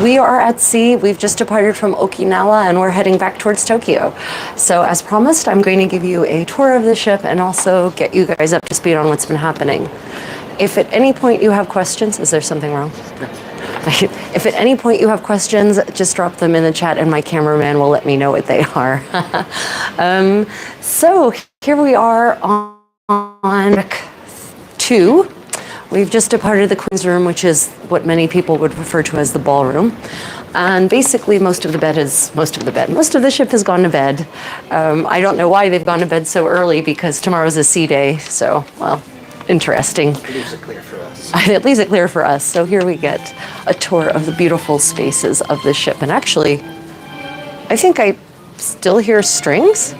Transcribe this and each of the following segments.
we are at sea. We've just departed from Okinawa and we're heading back towards Tokyo. So as promised, I'm going to give you a tour of the ship and also get you guys up to speed on what's been happening. If at any point you have questions, is there something wrong? If at any point you have questions, just drop them in the chat and my cameraman will let me know what they are. So here we are on deck 2. We've just departed the Queen's room, which is what many people would refer to as the ballroom. And basically most of the ship has gone to bed. I don't know why they've gone to bed so early because tomorrow's a sea day. So, well, interesting. It leaves it clear for us. It leaves it clear for us. So here we get a tour of the beautiful spaces of the ship. And actually, I think I still hear strings.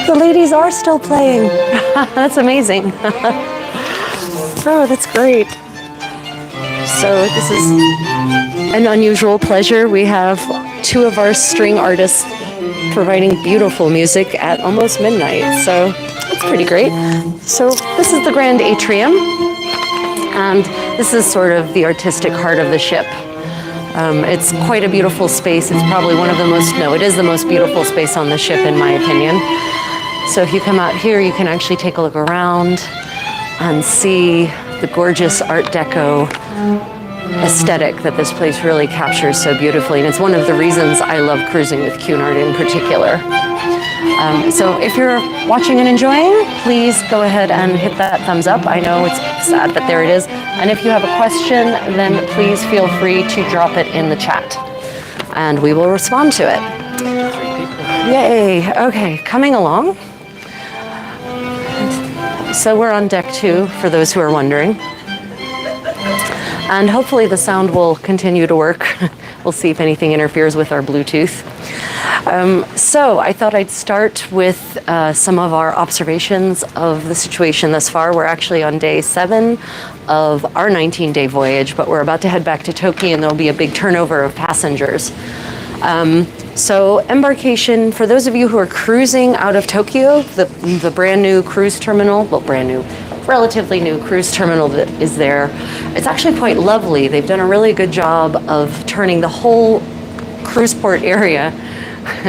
The ladies are still playing. That's amazing. Oh, that's great. So this is an unusual pleasure. We have 2 of our string artists providing beautiful music at almost midnight. So it's pretty great. So this is the grand atrium. And this is sort of the artistic heart of the ship. It's quite a beautiful space. It's probably it is the most beautiful space on the ship in my opinion. So if you come out here, you can actually take a look around and see the gorgeous Art Deco aesthetic that this place really captures so beautifully. And it's one of the reasons I love cruising with Cunard in particular. So if you're watching and enjoying, please go ahead and hit that thumbs up. I know it's sad, but there it is. And if you have a question, then please feel free to drop it in the chat and we will respond to it. 3 people. Yay, okay, coming along. So we're on deck 2, for those who are wondering. And hopefully the sound will continue to work. We'll see if anything interferes with our Bluetooth. So I thought I'd start with some of our observations of the situation thus far. We're actually on day 7 of our 19-day voyage, but we're about to head back to Tokyo and there'll be a big turnover of passengers. So Embarcation, for those of you who are cruising out of Tokyo, the brand new cruise terminal, relatively new cruise terminal that is there, it's actually quite lovely. They've done a really good job of turning the whole cruise port area,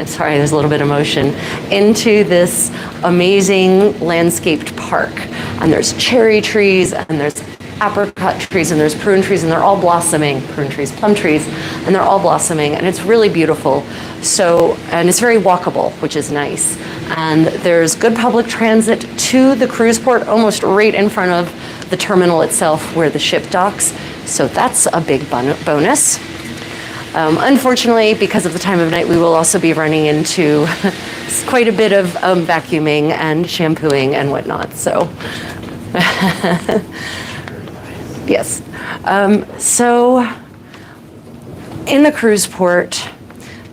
sorry, there's a little bit of motion, into this amazing landscaped park. And there's cherry trees, and there's apricot trees, and there's prune trees, and they're all blossoming, prune trees, plum trees, and they're all blossoming, and it's really beautiful. So, and it's very walkable, which is nice. And there's good public transit to the cruise port, almost right in front of the terminal itself where the ship docks. So that's a big bonus. Unfortunately, because of the time of night, we will also be running into quite a bit of vacuuming and shampooing and whatnot, so. Yes. So in the cruise port,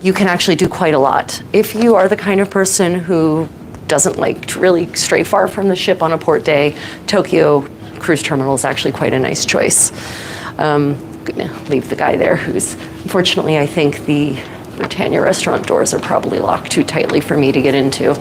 you can actually do quite a lot. If you are the kind of person who doesn't like to really stray far from the ship on a port day, Tokyo Cruise Terminal is actually quite a nice choice. Leave the guy there who's, unfortunately, I think the Britannia restaurant doors are probably locked too tightly for me to get into.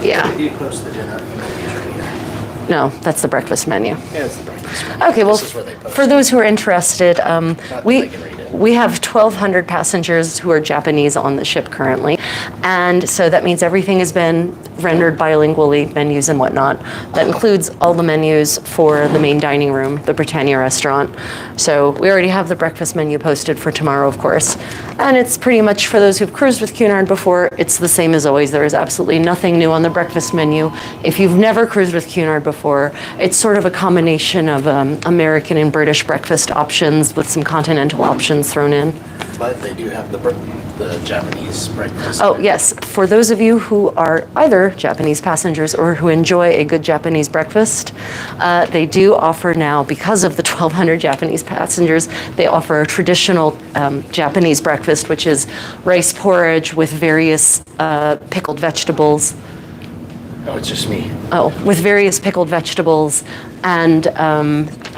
Yeah. You post the dinner menu here. No, that's the breakfast menu. Yeah, it's the breakfast menu. Okay, well, This is where they post for those who are interested, they can read it. we have 1,200 passengers who are Japanese on the ship currently. And so that means everything has been rendered bilingually, menus and whatnot. That includes all the menus for the main dining room, the Britannia restaurant. So we already have the breakfast menu posted for tomorrow, of course. And it's pretty much, for those who've cruised with Cunard before, it's the same as always. There is absolutely nothing new on the breakfast menu. If you've never cruised with Cunard before, it's sort of a combination of American and British breakfast options with some continental options thrown in. But they do have the Japanese breakfast. Oh, yes. For those of you who are either Japanese passengers or who enjoy a good Japanese breakfast, they do offer now, because of the 1,200 Japanese passengers, they offer a traditional Japanese breakfast, which is rice porridge with various pickled vegetables. Oh, it's just me. Oh, with various pickled vegetables and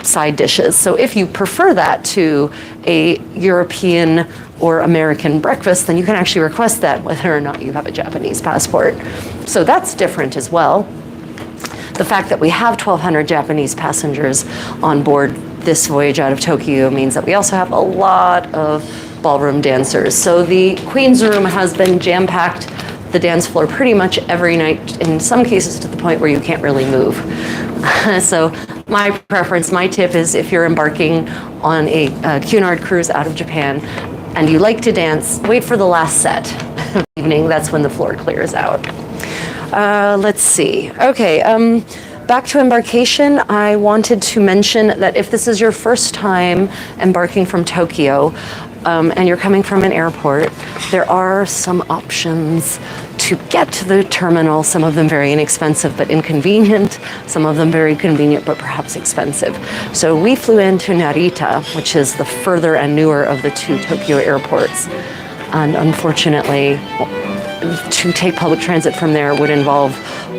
side dishes. So if you prefer that to a European or American breakfast, then you can actually request that whether or not you have a Japanese passport. So that's different as well. The fact that we have 1,200 Japanese passengers on board this voyage out of Tokyo means that we also have a lot of ballroom dancers. So the Queen's Room has been jam-packed, the dance floor pretty much every night, in some cases to the point where you can't really move. So my preference, my tip is if you're embarking on a Cunard cruise out of Japan and you like to dance, wait for the last set of the evening. That's when the floor clears out. Let's see. Okay, back to embarkation. I wanted to mention that if this is your first time embarking from Tokyo, and you're coming from an airport, there are some options to get to the terminal, some of them very inexpensive but inconvenient, some of them very convenient but perhaps expensive. So we flew into Narita, which is the further and newer of the two Tokyo airports. And unfortunately, to take public transit from there would involve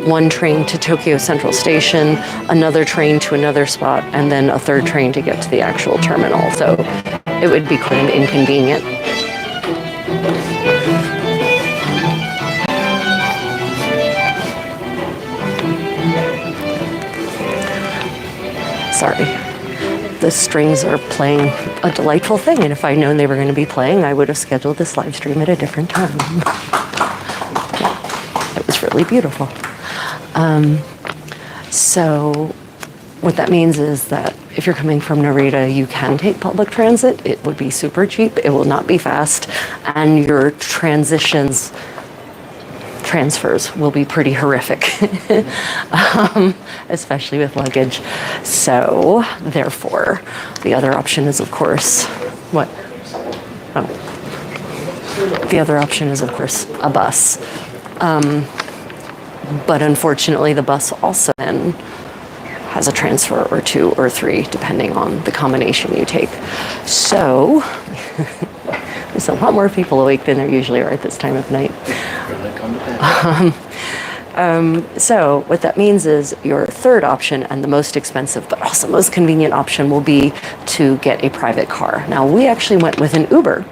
one train to Tokyo Central Station, another train to another spot, and then a third train to get to the actual terminal. So it would be quite inconvenient. Sorry. The strings are playing a delightful thing, and if I'd known they were going to be playing, I would have scheduled this live stream at a different time. It was really beautiful. So what that means is that if you're coming from Narita, you can take public transit. It would be super cheap. It will not be fast. And your transfers will be pretty horrific, especially with luggage. So therefore, the other option is, of course, what? Oh. The other option is, of course, a bus. But unfortunately, the bus also then has a transfer or two or three, depending on the combination you take. So there's a lot more people awake than there usually are at this time of night. So what that means is your third option and the most expensive, but also most convenient option will be to get a private car. Now, we actually went with an Uber.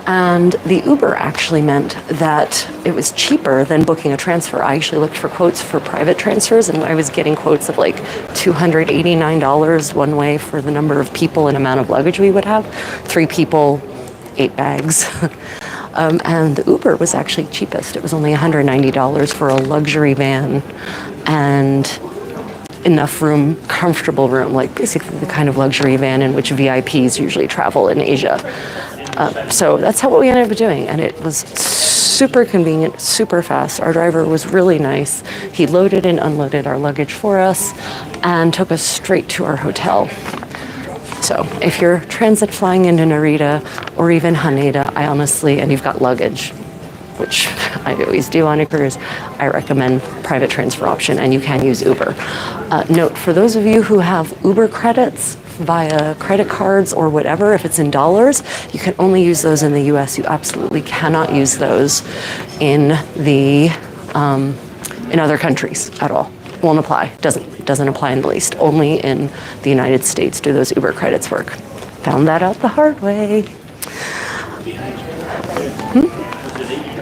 And the Uber actually meant that it was cheaper than booking a transfer. I actually looked for quotes for private transfers, and I was getting quotes of like $289 one way for the number of people and amount of luggage we would have. 3 people, 8 bags. And the Uber was actually cheapest. It was only $190 for a luxury van and enough room, comfortable room, like basically the kind of luxury van in which VIPs usually travel in Asia. So that's what we ended up doing, and it was super convenient, super fast. Our driver was really nice. He loaded and unloaded our luggage for us and took us straight to our hotel. So if you're transit flying into Narita or even Haneda, I honestly, and you've got luggage, which I always do on a cruise, I recommend private transfer option, and you can use Uber. Note, for those of you who have Uber credits via credit cards or whatever, if it's in dollars, you can only use those in the US. You absolutely cannot use those in the in other countries at all. Won't apply. Doesn't apply in the least. Only in the United States do those Uber credits work. Found that out the hard way.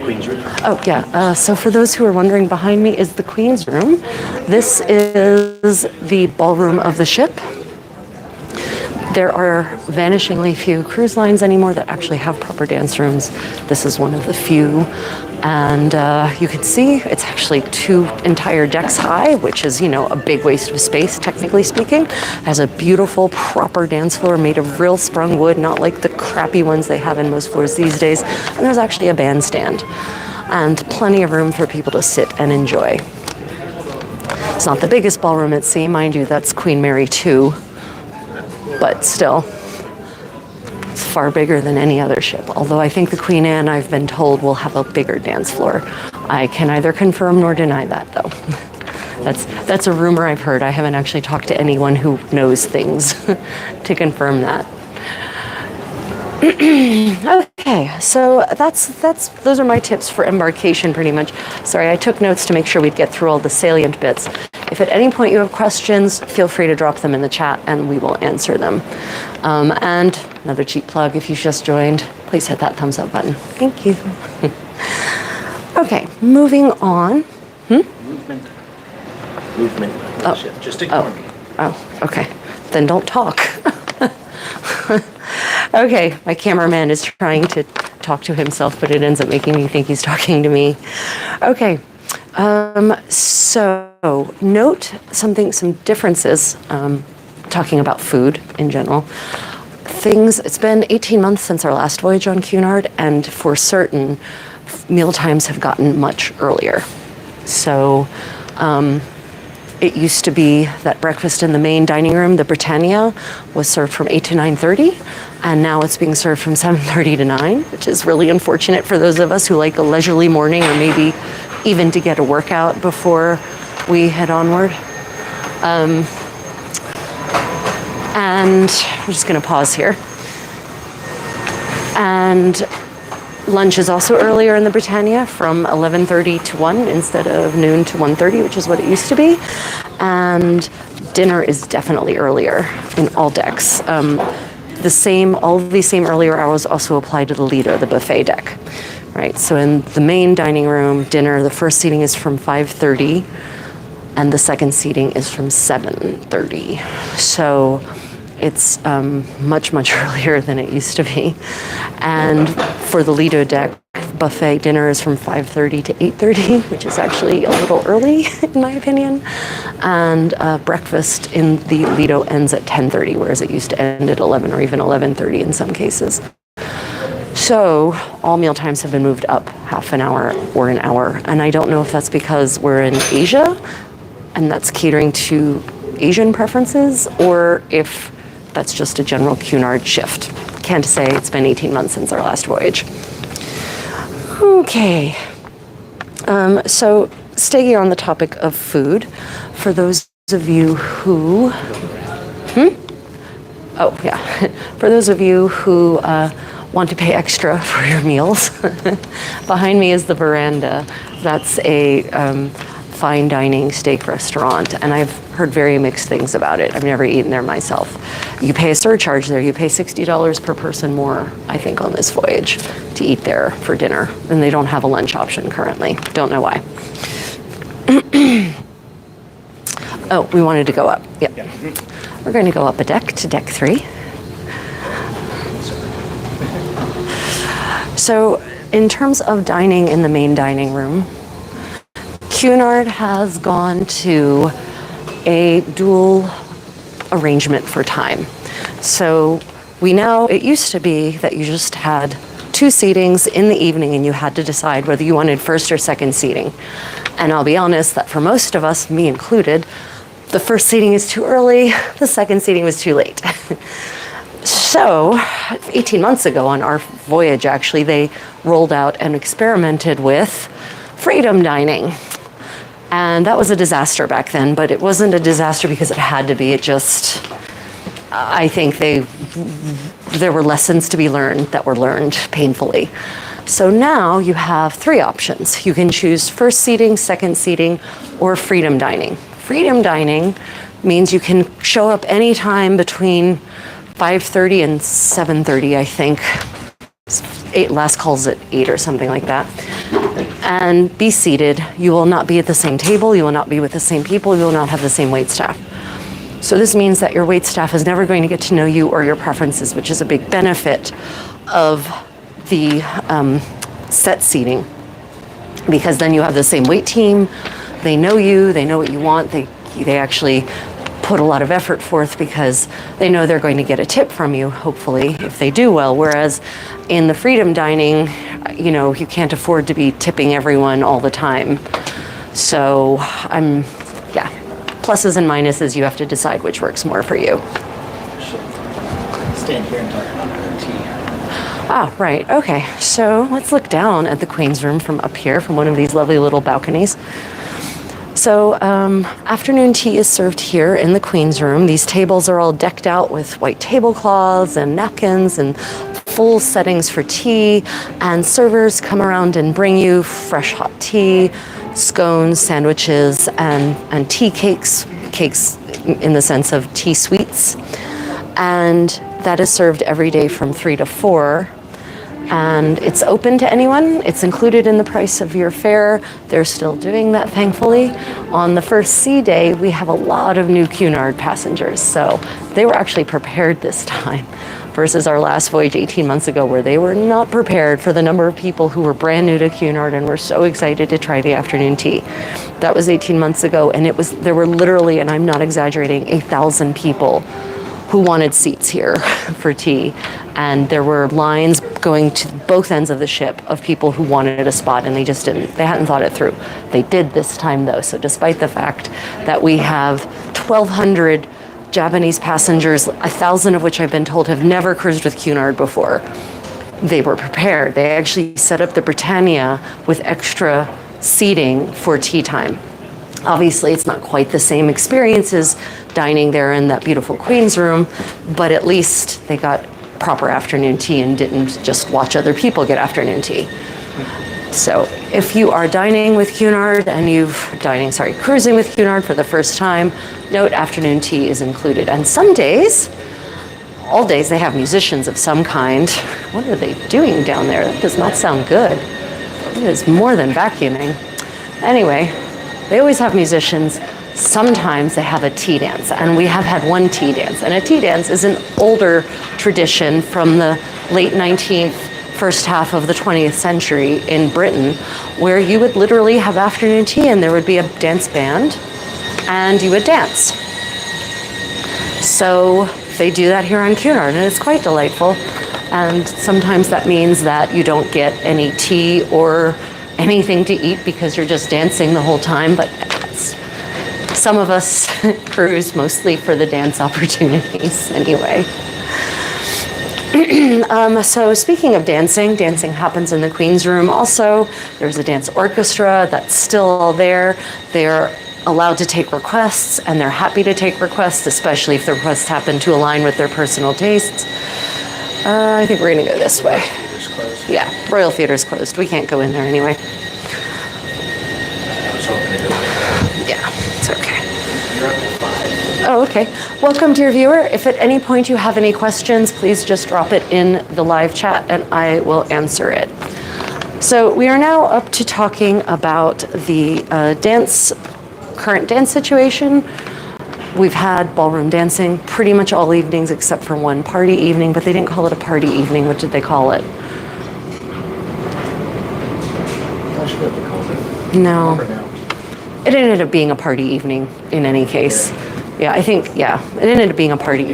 Queen's Room. Oh, yeah. So for those who are wondering, behind me is the Queen's Room. This is the ballroom of the ship. There are vanishingly few cruise lines anymore that actually have proper dance rooms. This is one of the few. And you can see it's actually 2 entire decks high, which is, a big waste of space, technically speaking. Has a beautiful, proper dance floor made of real sprung wood, not like the crappy ones they have in most floors these days. And there's actually a bandstand and plenty of room for people to sit and enjoy. It's not the biggest ballroom at sea, mind you, that's Queen Mary 2. But still, it's far bigger than any other ship. Although I think the Queen Anne, I've been told, will have a bigger dance floor. I can neither confirm nor deny that, though. That's a rumor I've heard. I haven't actually talked to anyone who knows things to confirm that. Okay, so those are my tips for embarkation, pretty much. Sorry, I took notes to make sure we'd get through all the salient bits. If at any point you have questions, feel free to drop them in the chat and we will answer them. And another cheap plug, if you just joined, please hit that thumbs up button. Thank you. Okay, moving on. Movement. Shift. Just ignore me. Oh, okay. Then don't talk. Okay, my cameraman is trying to talk to himself, but it ends up making me think he's talking to me. Okay, so note some differences, talking about food in general. It's been 18 months since our last voyage on Cunard, and for certain, meal times have gotten much earlier. So it used to be that breakfast in the main dining room, the Britannia, was served from 8 to 9:30, and now it's being served from 7:30 to 9, which is really unfortunate for those of us who like a leisurely morning, or maybe even to get a workout before we head onward. And I'm just going to pause here. And lunch is also earlier in the Britannia, from 11:30 to 1 instead of noon to 1:30, which is what it used to be. And dinner is definitely earlier in all decks. All of these same earlier hours also apply to the Lido, the buffet deck, right? So in the main dining room, dinner, the first seating is from 5:30, and the second seating is from 7:30. So it's much, much earlier than it used to be. And for the Lido deck, buffet dinner is from 5:30 to 8:30, which is actually a little early, in my opinion. And breakfast in the Lido ends at 10:30, whereas it used to end at 11 or even 11:30 in some cases. So all meal times have been moved up half an hour or an hour. And I don't know if that's because we're in Asia, and that's catering to Asian preferences, or if that's just a general Cunard shift. Can't say. It's been 18 months since our last voyage. Okay. So staying on the topic of food, for those of you who... Oh, yeah. For those of you who want to pay extra for your meals, behind me is the veranda. That's a fine dining steak restaurant, and I've heard very mixed things about it. I've never eaten there myself. You pay a surcharge there. You pay $60 per person more, I think, on this voyage to eat there for dinner, and they don't have a lunch option currently. Don't know why. Oh, we wanted to go up. Yep. Yeah. We're going to go up a deck to deck 3. So in terms of dining in the main dining room, Cunard has gone to a dual arrangement for time. So it used to be that you just had 2 seatings in the evening, and you had to decide whether you wanted first or second seating. And I'll be honest that for most of us, me included, the first seating is too early, the second seating was too late. So 18 months ago on our voyage, actually, they rolled out and experimented with freedom dining. And that was a disaster back then, but it wasn't a disaster because it had to be. It just, I think there were lessons to be learned that were learned painfully. So now you have 3 options. You can choose first seating, second seating, or freedom dining. Freedom dining means you can show up anytime between 5:30 and 7:30, I think. Last call's at 8 or something like that. And be seated. You will not be at the same table. You will not be with the same people. You will not have the same wait staff. So this means that your wait staff is never going to get to know you or your preferences, which is a big benefit of the set seating, because then you have the same wait team. They know you. They know what you want. They actually put a lot of effort forth because they know they're going to get a tip from you, hopefully, if they do well. Whereas in the freedom dining, you can't afford to be tipping everyone all the time. So pluses and minuses, you have to decide which works more for you. Stand here and talk about our tea. Ah, right, okay. So let's look down at the Queen's room from up here, from one of these lovely little balconies. So afternoon tea is served here in the Queen's room. These tables are all decked out with white tablecloths and napkins and full settings for tea, and servers come around and bring you fresh hot tea, scones, sandwiches, and tea cakes in the sense of tea sweets. And that is served every day from 3 to 4. and it's open to anyone. It's included in the price of your fare. They're still doing that, thankfully. On the first sea day, we have a lot of new Cunard passengers, so they were actually prepared this time versus our last voyage 18 months ago where they were not prepared for the number of people who were brand new to Cunard and were so excited to try the afternoon tea. That was 18 months ago, and there were literally, and I'm not exaggerating, 1,000 people who wanted seats here for tea. And there were lines going to both ends of the ship of people who wanted a spot, and they hadn't thought it through. They did this time though, so despite the fact that we have 1,200 Japanese passengers, 1,000 of which I've been told have never cruised with Cunard before, they were prepared. They actually set up the Britannia with extra seating for tea time. Obviously, it's not quite the same experience as dining there in that beautiful Queen's room, but at least they got proper afternoon tea and didn't just watch other people get afternoon tea. So if you are dining with Cunard and cruising with Cunard for the first time, note afternoon tea is included. And some days, all days, they have musicians of some kind. What are they doing down there? That does not sound good. It is more than vacuuming. Anyway, they always have musicians. Sometimes they have a tea dance, and we have had one tea dance. And a tea dance is an older tradition from the late 19th, first half of the 20th century in Britain, where you would literally have afternoon tea and there would be a dance band and you would dance. So they do that here on Cunard, and it's quite delightful. And sometimes that means that you don't get any tea or anything to eat because you're just dancing the whole time, but some of us cruise mostly for the dance opportunities anyway. So speaking of dancing happens in the Queen's room also. There's a dance orchestra that's still all there. They're allowed to take requests, and they're happy to take requests, especially if the requests happen to align with their personal tastes. I think we're gonna go this way. Yeah, Royal Theatre's closed. We can't go in there anyway. Yeah, it's okay. Oh, okay. Welcome, dear viewer. If at any point you have any questions, please just drop it in the live chat and I will answer it. So we are now up to talking about the current dance situation. We've had ballroom dancing pretty much all evenings except for one party evening, but they didn't call it a party evening. What did they call it? No. It ended up being a party evening in any case. Yeah, I think, it ended up being a party.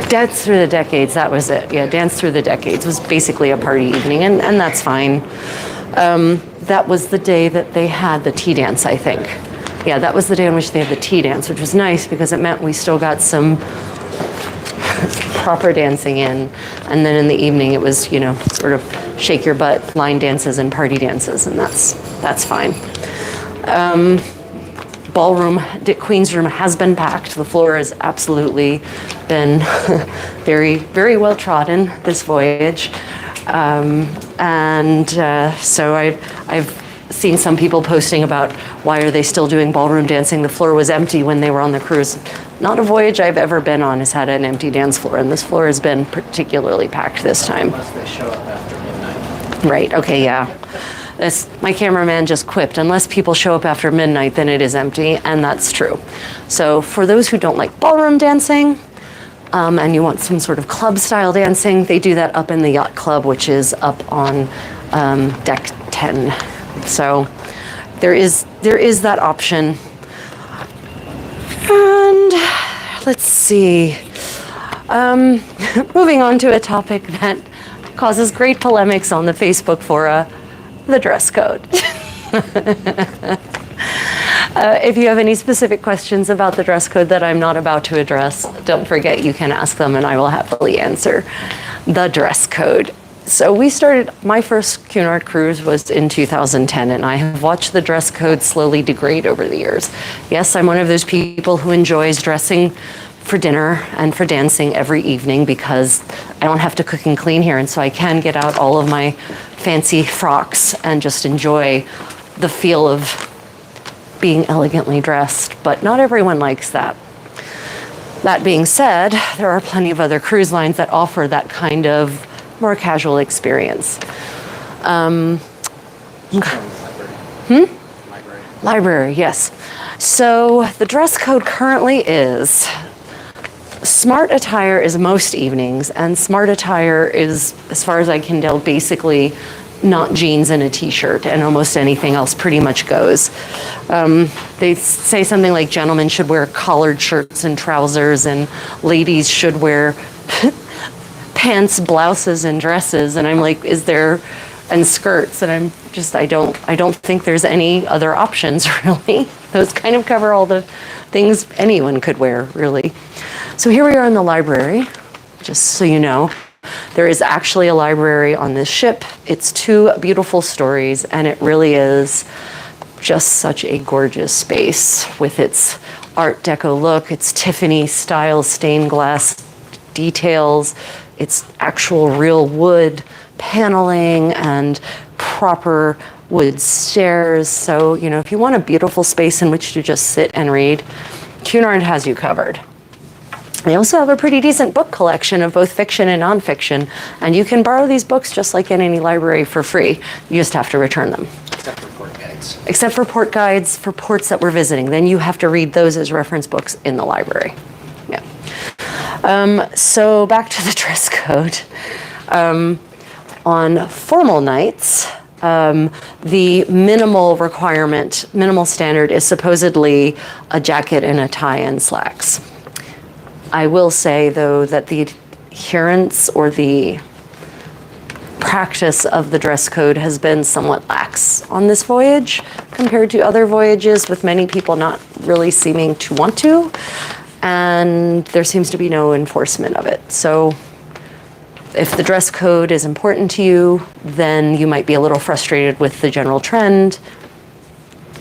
Dance Through the Decades, that was it. Yeah, Dance Through the Decades was basically a party evening, and that's fine. That was the day that they had the tea dance, I think. Yeah, that was the day on which they had the tea dance, which was nice because it meant we still got some proper dancing in. And then in the evening, it was, sort of shake your butt, line dances and party dances, and that's fine. Queen's room has been packed. The floor has absolutely been very, very well trodden this voyage. So I've seen some people posting about why are they still doing ballroom dancing? The floor was empty when they were on the cruise. Not a voyage I've ever been on has had an empty dance floor, and this floor has been particularly packed this time. Unless they show up after midnight. Right, okay, yeah. My cameraman just quipped, unless people show up after midnight, then it is empty, and that's true. So for those who don't like ballroom dancing, and you want some sort of club-style dancing, they do that up in the yacht club, which is up on deck 10. So there is that option. And let's see. Moving on to a topic that causes great polemics on the Facebook fora, the dress code. If you have any specific questions about the dress code that I'm not about to address, don't forget you can ask them and I will happily answer. The dress code. So my first Cunard cruise was in 2010, and I have watched the dress code slowly degrade over the years. Yes, I'm one of those people who enjoys dressing for dinner and for dancing every evening because I don't have to cook and clean here, and so I can get out all of my fancy frocks and just enjoy the feel of being elegantly dressed, but not everyone likes that. That being said, there are plenty of other cruise lines that offer that kind of more casual experience. Library, yes. So the dress code currently is smart attire is most evenings, and smart attire is, as far as I can tell, basically not jeans and a t-shirt, and almost anything else pretty much goes. They say something like gentlemen should wear collared shirts and trousers, and ladies should wear pants, blouses, and dresses. And I'm like, and skirts, and I don't think there's any other options really. Those kind of cover all the things anyone could wear, really. So here we are in the library, just so you know. There is actually a library on this ship. It's 2 beautiful stories, and it really is just such a gorgeous space with its Art Deco look, its Tiffany style stained glass details, its actual real wood paneling and proper wood stairs. So, if you want a beautiful space in which to just sit and read, Cunard has you covered. They also have a pretty decent book collection of both fiction and nonfiction, and you can borrow these books just like in any library for free. You just have to return them. Except for port guides. Except for port guides for ports that we're visiting. Then you have to read those as reference books in the library. Yeah. So back to the dress code. On formal nights, the minimal standard is supposedly a jacket and a tie and slacks. I will say, though, that the adherence or the practice of the dress code has been somewhat lax on this voyage compared to other voyages, with many people not really seeming to want to, and there seems to be no enforcement of it. So if the dress code is important to you, then you might be a little frustrated with the general trend.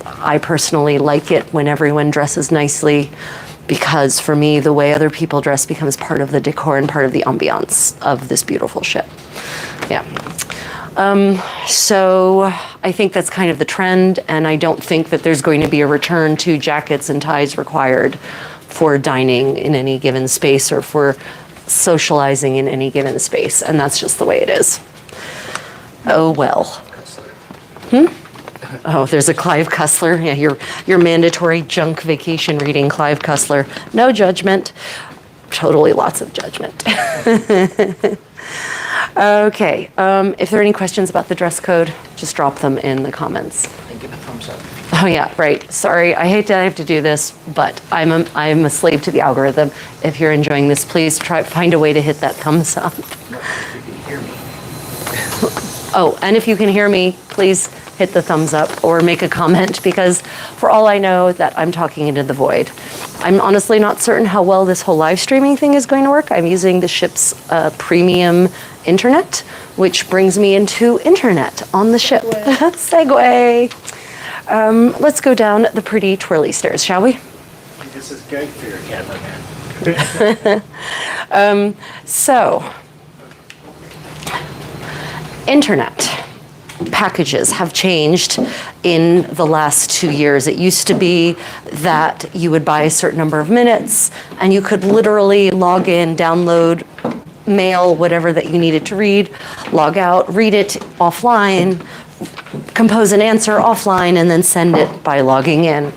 I personally like it when everyone dresses nicely, because for me, the way other people dress becomes part of the decor and part of the ambiance of this beautiful ship. Yeah. So I think that's kind of the trend, and I don't think that there's going to be a return to jackets and ties required for dining in any given space or for socializing in any given space, and that's just the way it is. Oh well. Oh, there's a Clive Cussler. Yeah, your mandatory junk vacation reading, Clive Cussler. No judgment. Totally lots of judgment. Okay. If there are any questions about the dress code, just drop them in the comments. And give a thumbs up. Oh yeah, right. Sorry, I hate that I have to do this, but I'm a slave to the algorithm. If you're enjoying this, please find a way to hit that thumbs up. No, if you can hear me. Oh, and if you can hear me, please hit the thumbs up or make a comment, because for all I know that I'm talking into the void. I'm honestly not certain how well this whole live streaming thing is going to work. I'm using the ship's premium internet, which brings me into internet on the ship. Segway. Let's go down the pretty twirly stairs, shall we? This is great for your cameraman. So, internet packages have changed in the last 2 years. It used to be that you would buy a certain number of minutes and you could literally log in, download, mail, whatever that you needed to read, log out, read it offline, compose an answer offline, and then send it by logging in.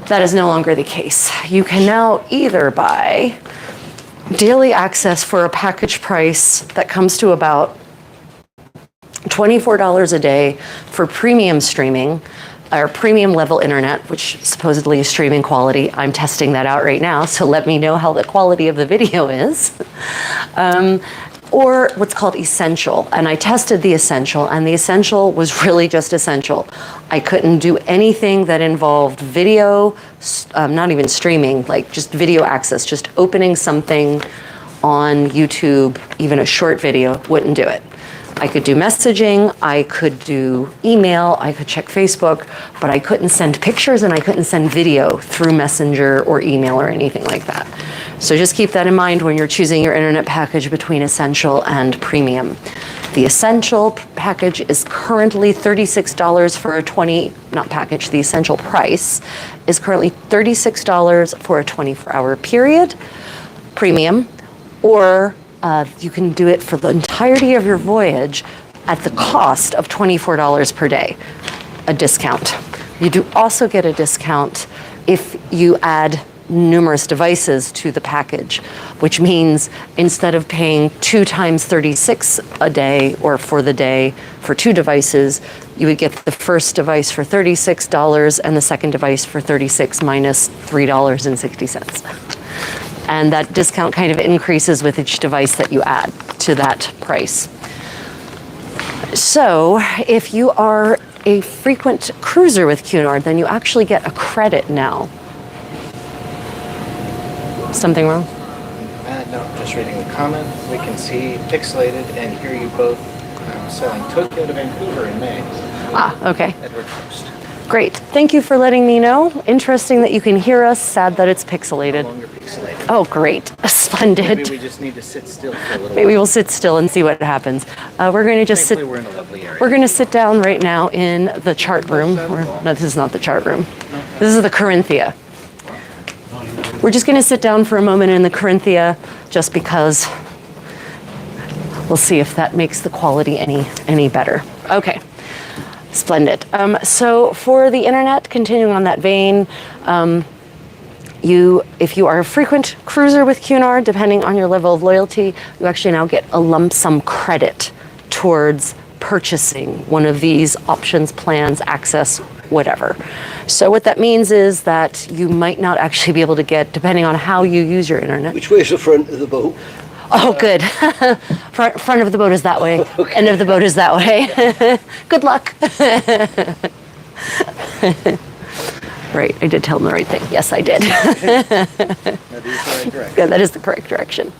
That is no longer the case. You can now either buy daily access for a package price that comes to about $24 a day for premium streaming, or premium level internet, which supposedly is streaming quality. I'm testing that out right now, so let me know how the quality of the video is. Or what's called Essential. And I tested the Essential, and the Essential was really just Essential. I couldn't do anything that involved video, not even streaming, like just video access, just opening something on YouTube, even a short video, wouldn't do it. I could do messaging, I could do email, I could check Facebook, but I couldn't send pictures and I couldn't send video through Messenger or email or anything like that. So just keep that in mind when you're choosing your internet package between Essential and Premium. The essential package is currently $36 for a 20, not package, the essential price is currently $36 for a 24-hour period, premium, or you can do it for the entirety of your voyage at the cost of $24 per day, a discount. You do also get a discount if you add numerous devices to the package, which means instead of paying 2 times 36 a day or for the day for 2 devices, you would get the first device for $36 and the second device for $36 minus $3.60. And that discount kind of increases with each device that you add to that price. So if you are a frequent cruiser with Cunard, then you actually get a credit now. Something wrong? No, just reading the comment. We can see pixelated and hear you both selling Tokyo to Vancouver in May. Okay. Edward Post. Great. Thank you for letting me know. Interesting that you can hear us. Sad that it's pixelated. No longer pixelated. Oh, great. Splendid. Maybe we just need to sit still for a little Maybe while. we'll sit still and see what happens. We're going to just Thankfully, sit. we're in a lovely area. We're going to sit down right now in the chart room. No, this is not the chart room. This is the Corinthia. We're just going to sit down for a moment in the Corinthia just because we'll see if that makes the quality any better. Okay. Splendid. So for the internet, continuing on that vein, if you are a frequent cruiser with Cunard, depending on your level of loyalty, you actually now get a lump sum credit towards purchasing one of these options, plans, access, whatever. So what that means is that you might not actually be able to get, depending on how you use your internet. Which way is the front of the boat? Oh, good. Front of the boat is that way. Okay. End of the boat is that way. Good luck. Right, I did tell him the right thing. Yes, I did. That is the right direction. Yeah, that is the correct direction.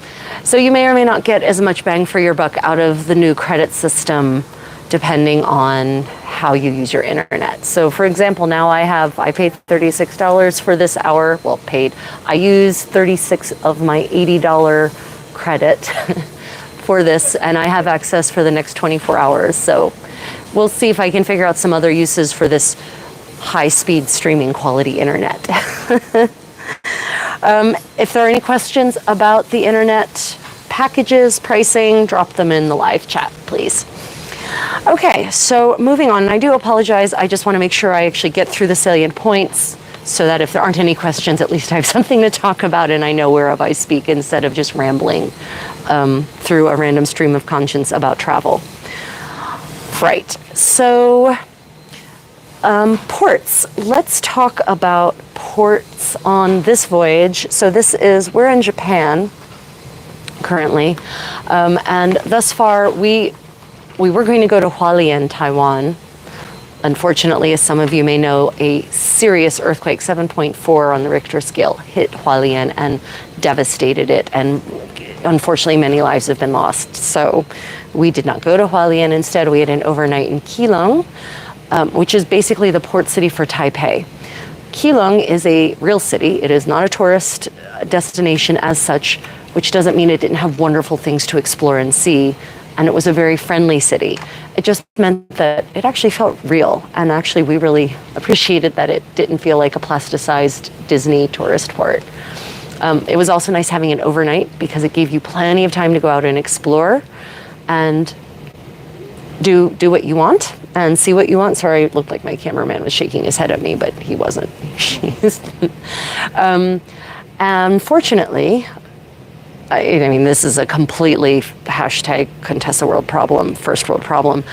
So you may or may not get as much bang for your buck out of the new credit system depending on how you use your internet. So for example, now I paid $36 for this hour. Well, I use 36 of my $80 credit for this, and I have access for the next 24 hours. So we'll see if I can figure out some other uses for this high-speed streaming quality internet. If there are any questions about the internet packages, pricing, drop them in the live chat, please. Okay, so moving on, and I do apologize, I just want to make sure I actually get through the salient points so that if there aren't any questions, at least I have something to talk about and I know whereof I speak instead of just rambling through a random stream of conscience about travel. Right, so ports. Let's talk about ports on this voyage. So we're in Japan currently, and thus far we were going to go to Hualien, Taiwan. Unfortunately, as some of you may know, a serious earthquake, 7.4 on the Richter scale, hit Hualien and devastated it, and unfortunately many lives have been lost. So we did not go to Hualien. Instead, we had an overnight in Keelung, which is basically the port city for Taipei. Keelung is a real city. It is not a tourist destination as such, which doesn't mean it didn't have wonderful things to explore and see. And it was a very friendly city. It just meant that it actually felt real. And actually, we really appreciated that it didn't feel like a plasticized Disney tourist port. It was also nice having an overnight because it gave you plenty of time to go out and explore and do what you want and see what you want. Sorry, it looked like my cameraman was shaking his head at me, but he wasn't. And fortunately, I mean, this is a completely hashtag Contessa World problem, first world problem.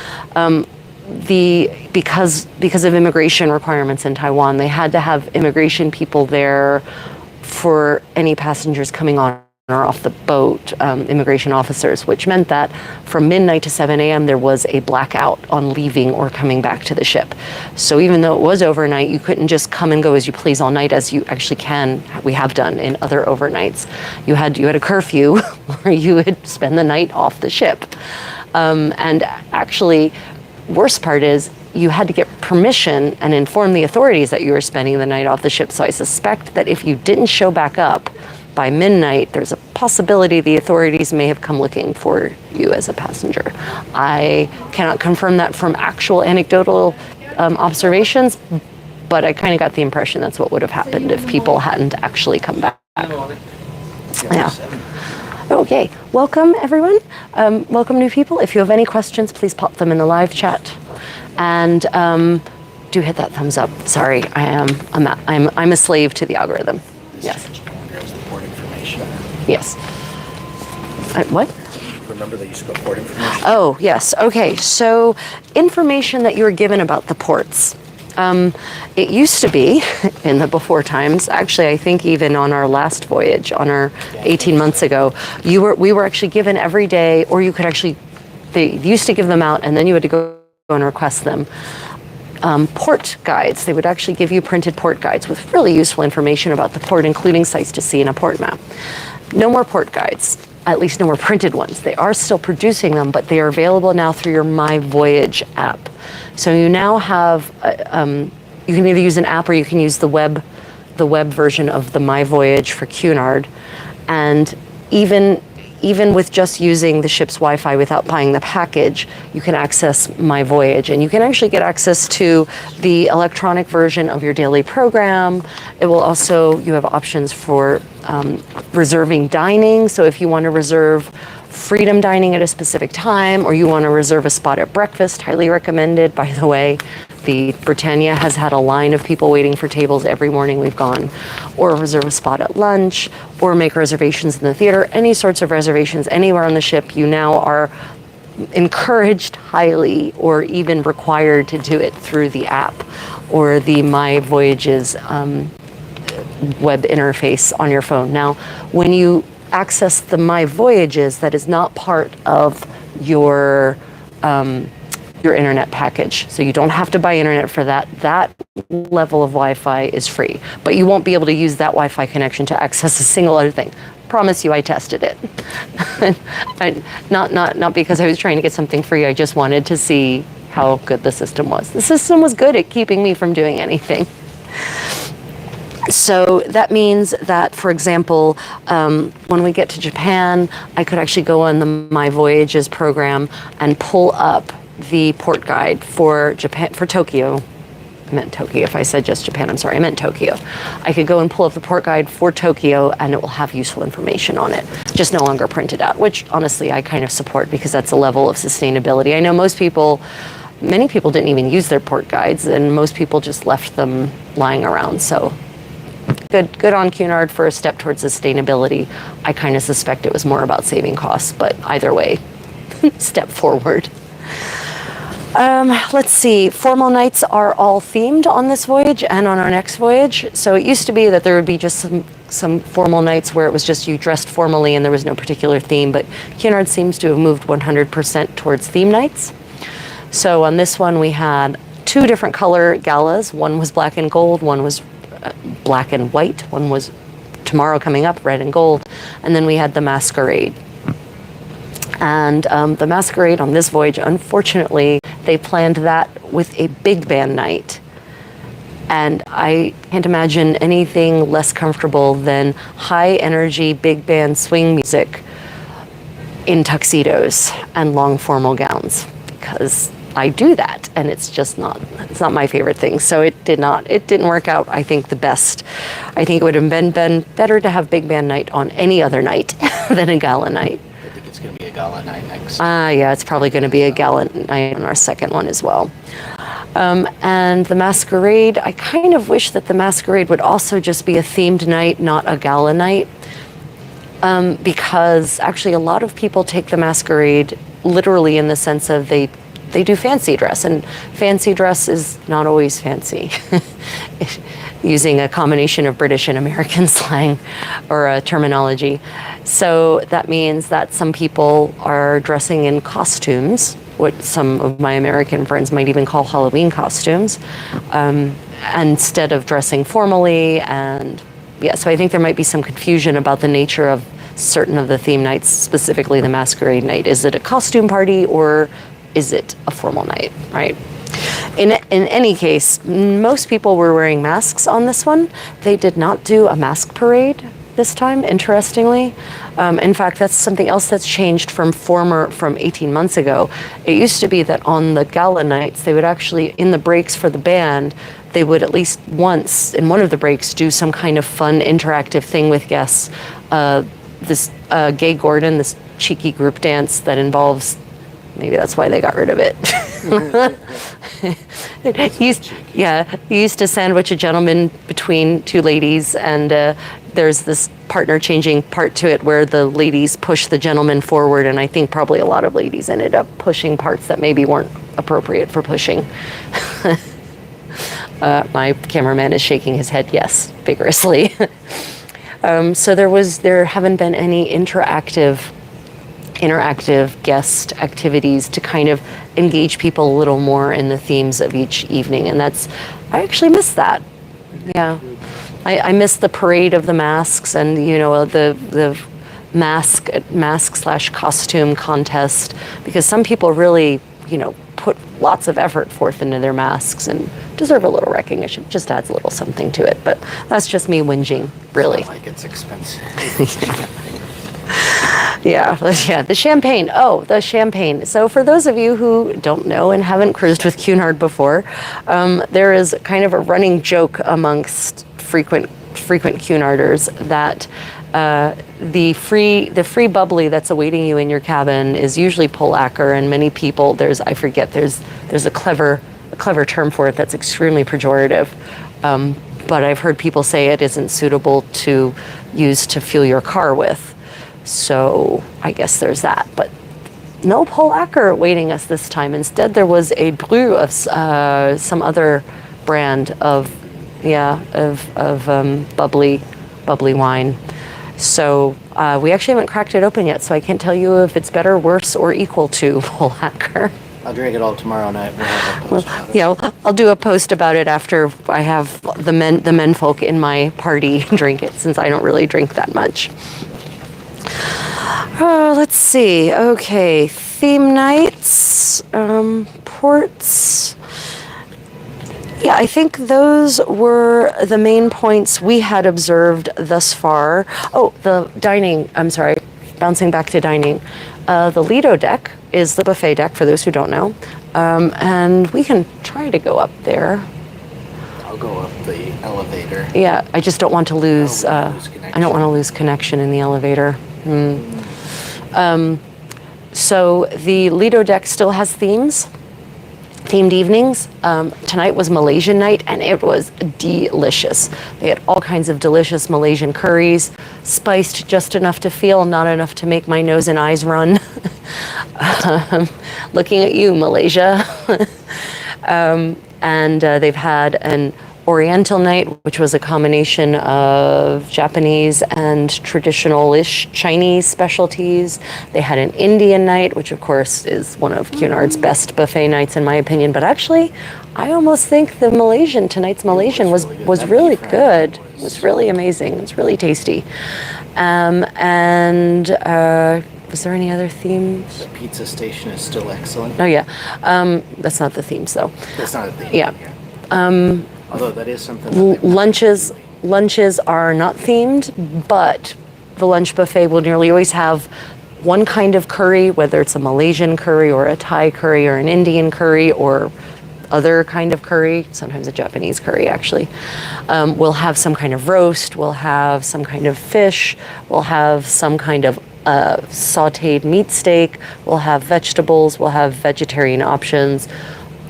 Because of immigration requirements in Taiwan, they had to have immigration people there for any passengers coming on or off the boat, immigration officers, which meant that from midnight to 7 a.m. there was a blackout on leaving or coming back to the ship. So even though it was overnight, you couldn't just come and go as you please all night, as you actually we have done in other overnights. You had a curfew where you would spend the night off the ship. And actually, worst part is you had to get permission and inform the authorities that you were spending the night off the ship. So I suspect that if you didn't show back up, by midnight, there's a possibility the authorities may have come looking for you as a passenger. I cannot confirm that from actual anecdotal observations, but I kind of got the impression that's what would have happened if people hadn't actually come back. Yeah. Okay, welcome everyone. Welcome new people. If you have any questions, please pop them in the live chat. And do hit that thumbs up. Sorry, I'm a slave to the algorithm. Yes. There's the port information. Yes. What? Remember that you spoke port information? Oh, yes. Okay, so information that you were given about the ports. It used to be, in the before times, actually I think even on our last voyage, on our 18 months ago, we were actually given every day, or you could actually, they used to give them out and then you had to go and request them. Port guides. They would actually give you printed port guides with really useful information about the port, including sites to see in a port map. No more port guides, at least no more printed ones. They are still producing them, but they are available now through your My Voyage app. So you now have, you can either use an app or you can use the web version of the My Voyage for Cunard. And even with just using the ship's Wi-Fi without buying the package, you can access My Voyage, and you can actually get access to the electronic version of your daily program. It will also, you have options for reserving dining. So if you want to reserve freedom dining at a specific time, or you want to reserve a spot at breakfast, highly recommended, by the way. The Britannia has had a line of people waiting for tables every morning we've gone, or reserve a spot at lunch, or make reservations in the theater, any sorts of reservations anywhere on the ship. You now are encouraged highly, or even required to do it through the app or the My Voyages web interface on your phone. Now, when you access the My Voyages, that is not part of your internet package. So you don't have to buy internet for that. That level of Wi-Fi is free, but you won't be able to use that Wi-Fi connection to access a single other thing. Promise you, I tested it. Not because I was trying to get something free. I just wanted to see how good the system was. The system was good at keeping me from doing anything. So that means that, for example, when we get to Japan, I could actually go on the My Voyages program and pull up the port guide for Japan, for Tokyo. I meant Tokyo. If I said just Japan, I'm sorry, I meant Tokyo. I could go and pull up the port guide for Tokyo, and it will have useful information on it, just no longer printed out, which honestly I kind of support because that's a level of sustainability. I know many people didn't even use their port guides, and most people just left them lying around. So good on Cunard for a step towards sustainability. I kind of suspect it was more about saving costs, but either way, step forward. Let's see, formal nights are all themed on this voyage and on our next voyage. So it used to be that there would be just some formal nights where it was just you dressed formally and there was no particular theme, but Cunard seems to have moved 100% towards theme nights. So on this one we had 2 different color galas. One was black and gold, one was black and white, one was tomorrow coming up, red and gold, and then we had the masquerade. And the masquerade on this voyage, unfortunately, they planned that with a big band night. And I can't imagine anything less comfortable than high energy big band swing music in tuxedos and long formal gowns, because I do that, and it's not my favorite thing. So it didn't work out, I think, the best. I think it would have been better to have big band night on any other night than a gala night. I think it's going to be a gala night next. Yeah, it's probably going to be a gala night on our second one as well. And the masquerade, I kind of wish that the masquerade would also just be a themed night, not a gala night. Because actually a lot of people take the masquerade literally in the sense of they do fancy dress, and fancy dress is not always fancy. Using a combination of British and American slang or terminology. So that means that some people are dressing in costumes, what some of my American friends might even call Halloween costumes, instead of dressing formally. And yeah, so I think there might be some confusion about the nature of certain of the theme nights, specifically the masquerade night. Is it a costume party or is it a formal night, right? In any case, most people were wearing masks on this one. They did not do a mask parade. this time, interestingly. In fact, that's something else that's changed from 18 months ago. It used to be that on the gala nights, they would actually, in the breaks for the band, they would at least once in one of the breaks do some kind of fun interactive thing with guests. This Gay Gordon, this cheeky group dance that involves, maybe that's why they got rid of it. He used to sandwich a gentleman between two ladies, and there's this partner changing part to it where the ladies push the gentleman forward, and I think probably a lot of ladies ended up pushing parts that maybe weren't appropriate for pushing. My cameraman is shaking his head yes, vigorously. So there haven't been any interactive guest activities to kind of engage people a little more in the themes of each evening, and I actually miss that. Yeah, I miss the parade of the masks and the mask/costume contest, because some people really put lots of effort forth into their masks and deserve a little recognition. Just adds a little something to it, but that's just me whinging, really. Like it's expensive. Yeah, the champagne. Oh, the champagne. So for those of you who don't know and haven't cruised with Cunard before, there is kind of a running joke amongst frequent Cunarders that the free bubbly that's awaiting you in your cabin is usually Polacker, and many people there's a clever term for it that's extremely pejorative. But I've heard people say it isn't suitable to use to fuel your car with. So I guess there's that, but no Polacker awaiting us this time. Instead, there was a brew of some other brand of bubbly wine. So we actually haven't cracked it open yet, so I can't tell you if it's better, worse, or equal to Polacker. I'll drink it all tomorrow night. We'll have a post about it. Yeah, I'll do a post about it after I have the menfolk in my party drink it, since I don't really drink that much. Let's see. Okay, theme nights, ports. Yeah, I think those were the main points we had observed thus far. Oh, the dining. I'm sorry, bouncing back to dining. The Lido deck is the buffet deck, for those who don't know. And we can try to go up there. I'll go up the elevator. Yeah, I just don't want to lose, I don't want to lose connection in the elevator. So the Lido deck still has themed evenings. Tonight was Malaysian night, and it was delicious. They had all kinds of delicious Malaysian curries, spiced just enough to feel, not enough to make my nose and eyes run. Looking at you, Malaysia. And they've had an Oriental night, which was a combination of Japanese and traditional-ish Chinese specialties. They had an Indian night, which of course is one of Cunard's best buffet nights in my opinion. But actually, I almost think tonight's Malaysian was really good. It was really amazing. It was really tasty. Was there any other themes? The pizza station is still excellent. Oh yeah, that's not the themes though. That's not a theme. Yeah. Although that is something. That lunches are not themed, but the lunch buffet will nearly always have one kind of curry, whether it's a Malaysian curry or a Thai curry or an Indian curry or other kind of curry, sometimes a Japanese curry actually. We'll have some kind of roast, we'll have some kind of fish, we'll have some kind of sauteed meat steak, we'll have vegetables, we'll have vegetarian options,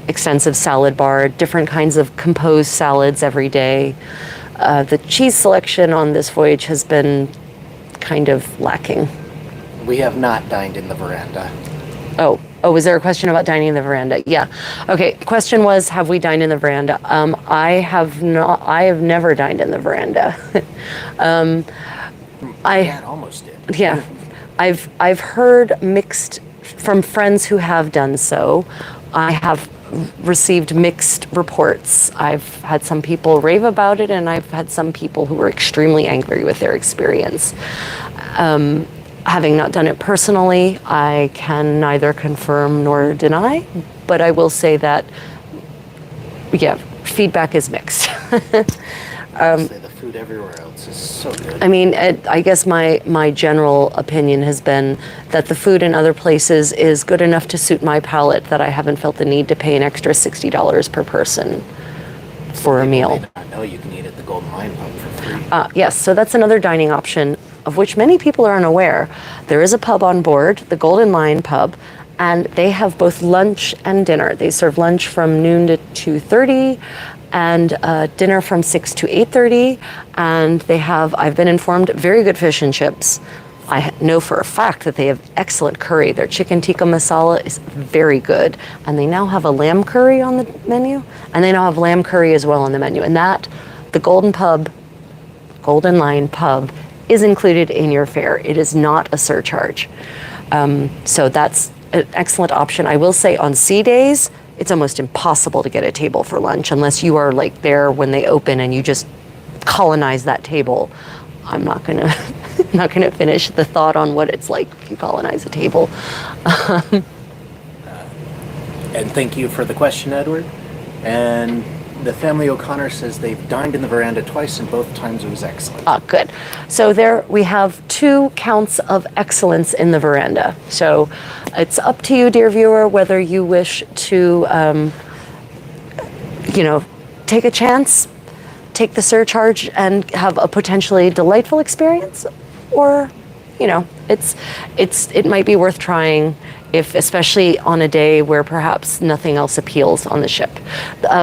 extensive salad bar, different kinds of composed salads every day. The cheese selection on this voyage has been kind of lacking. We have not dined in the veranda. Oh, was there a question about dining in the veranda? Yeah. Okay, question was, have we dined in the veranda? I have never dined in the veranda. I almost did. Yeah. I've heard mixed from friends who have done so. I have received mixed reports. I've had some people rave about it, and I've had some people who were extremely angry with their experience. Having not done it personally, I can neither confirm nor deny, but I will say that, yeah, feedback is mixed. Honestly, the food everywhere else is so good. I mean, I guess my general opinion has been that the food in other places is good enough to suit my palate that I haven't felt the need to pay an extra $60 per person for a meal. People may not know you can eat at the Golden Lion Pub for free. Yes, so that's another dining option of which many people are unaware. There is a pub on board, the Golden Lion Pub, and they have both lunch and dinner. They serve lunch from noon to 2:30 and dinner from 6 to 8:30. And they have, I've been informed, very good fish and chips. I know for a fact that they have excellent curry. Their chicken tikka masala is very good. And they now have a lamb curry on the menu. And they now have lamb curry as well on the menu. And that, the Golden Lion Pub, is included in your fare. It is not a surcharge. So that's an excellent option. I will say on sea days, it's almost impossible to get a table for lunch unless you are like there when they open and you just colonize that table. I'm not gonna finish the thought on what it's like if you colonize a table. And thank you for the question, Edward. And the family O'Connor says they've dined in the veranda twice, and both times it was excellent. Good. So there we have 2 counts of excellence in the veranda. So it's up to you, dear viewer, whether you wish to, take a chance, take the surcharge, and have a potentially delightful experience, or, it might be worth trying. If, especially on a day where perhaps nothing else appeals on the ship.